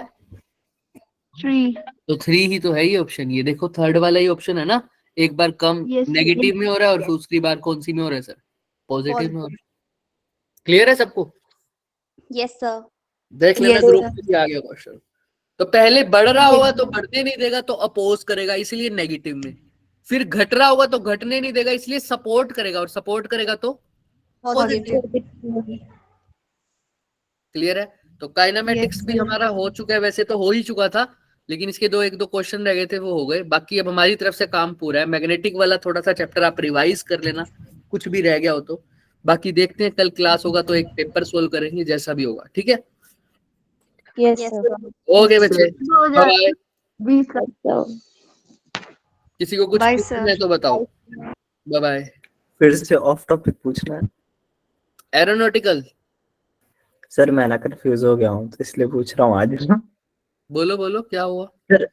3। तो 3 ही तो है ये ऑप्शन। ये देखो थर्ड वाला ही ऑप्शन है ना। एक बार कम Yes, नेगेटिव में हो रहा है और दूसरी बार कौन सी में हो रहा है सर? पॉजिटिव में हो रहा है। क्लियर है सबको? Yes sir. देख लेना Yes, ग्रुप sir. में भी आ गया क्वेश्चन। तो पहले बढ़ रहा होगा तो बढ़ने नहीं देगा, तो अपोज करेगा इसलिए नेगेटिव में। फिर घट रहा होगा तो घटने नहीं देगा, इसलिए सपोर्ट करेगा, और सपोर्ट करेगा तो पॉजिटिव। क्लियर है? तो काइनेमेटिक्स Yes, भी sir. हमारा हो चुका है, वैसे तो हो ही चुका था, लेकिन इसके एक दो क्वेश्चन रह गए थे, वो हो गए। बाकी अब हमारी तरफ से काम पूरा है। मैग्नेटिक वाला थोड़ा सा चैप्टर आप रिवाइज कर लेना, कुछ भी रह गया हो तो। बाकी देखते हैं, कल क्लास होगा तो एक पेपर सोल्व करेंगे, जैसा भी होगा, ठीक है? Yes sir. ओके बच्चे, बाय। 20 का किसी को कुछ Bye, पूछना sir. है तो बताओ। Bye bye. फिर से ऑफ टॉपिक पूछना है एरोनॉटिकल सर। मैं ना कंफ्यूज हो गया हूँ तो इसलिए पूछ रहा हूँ आज। बोलो बोलो क्या हुआ? सर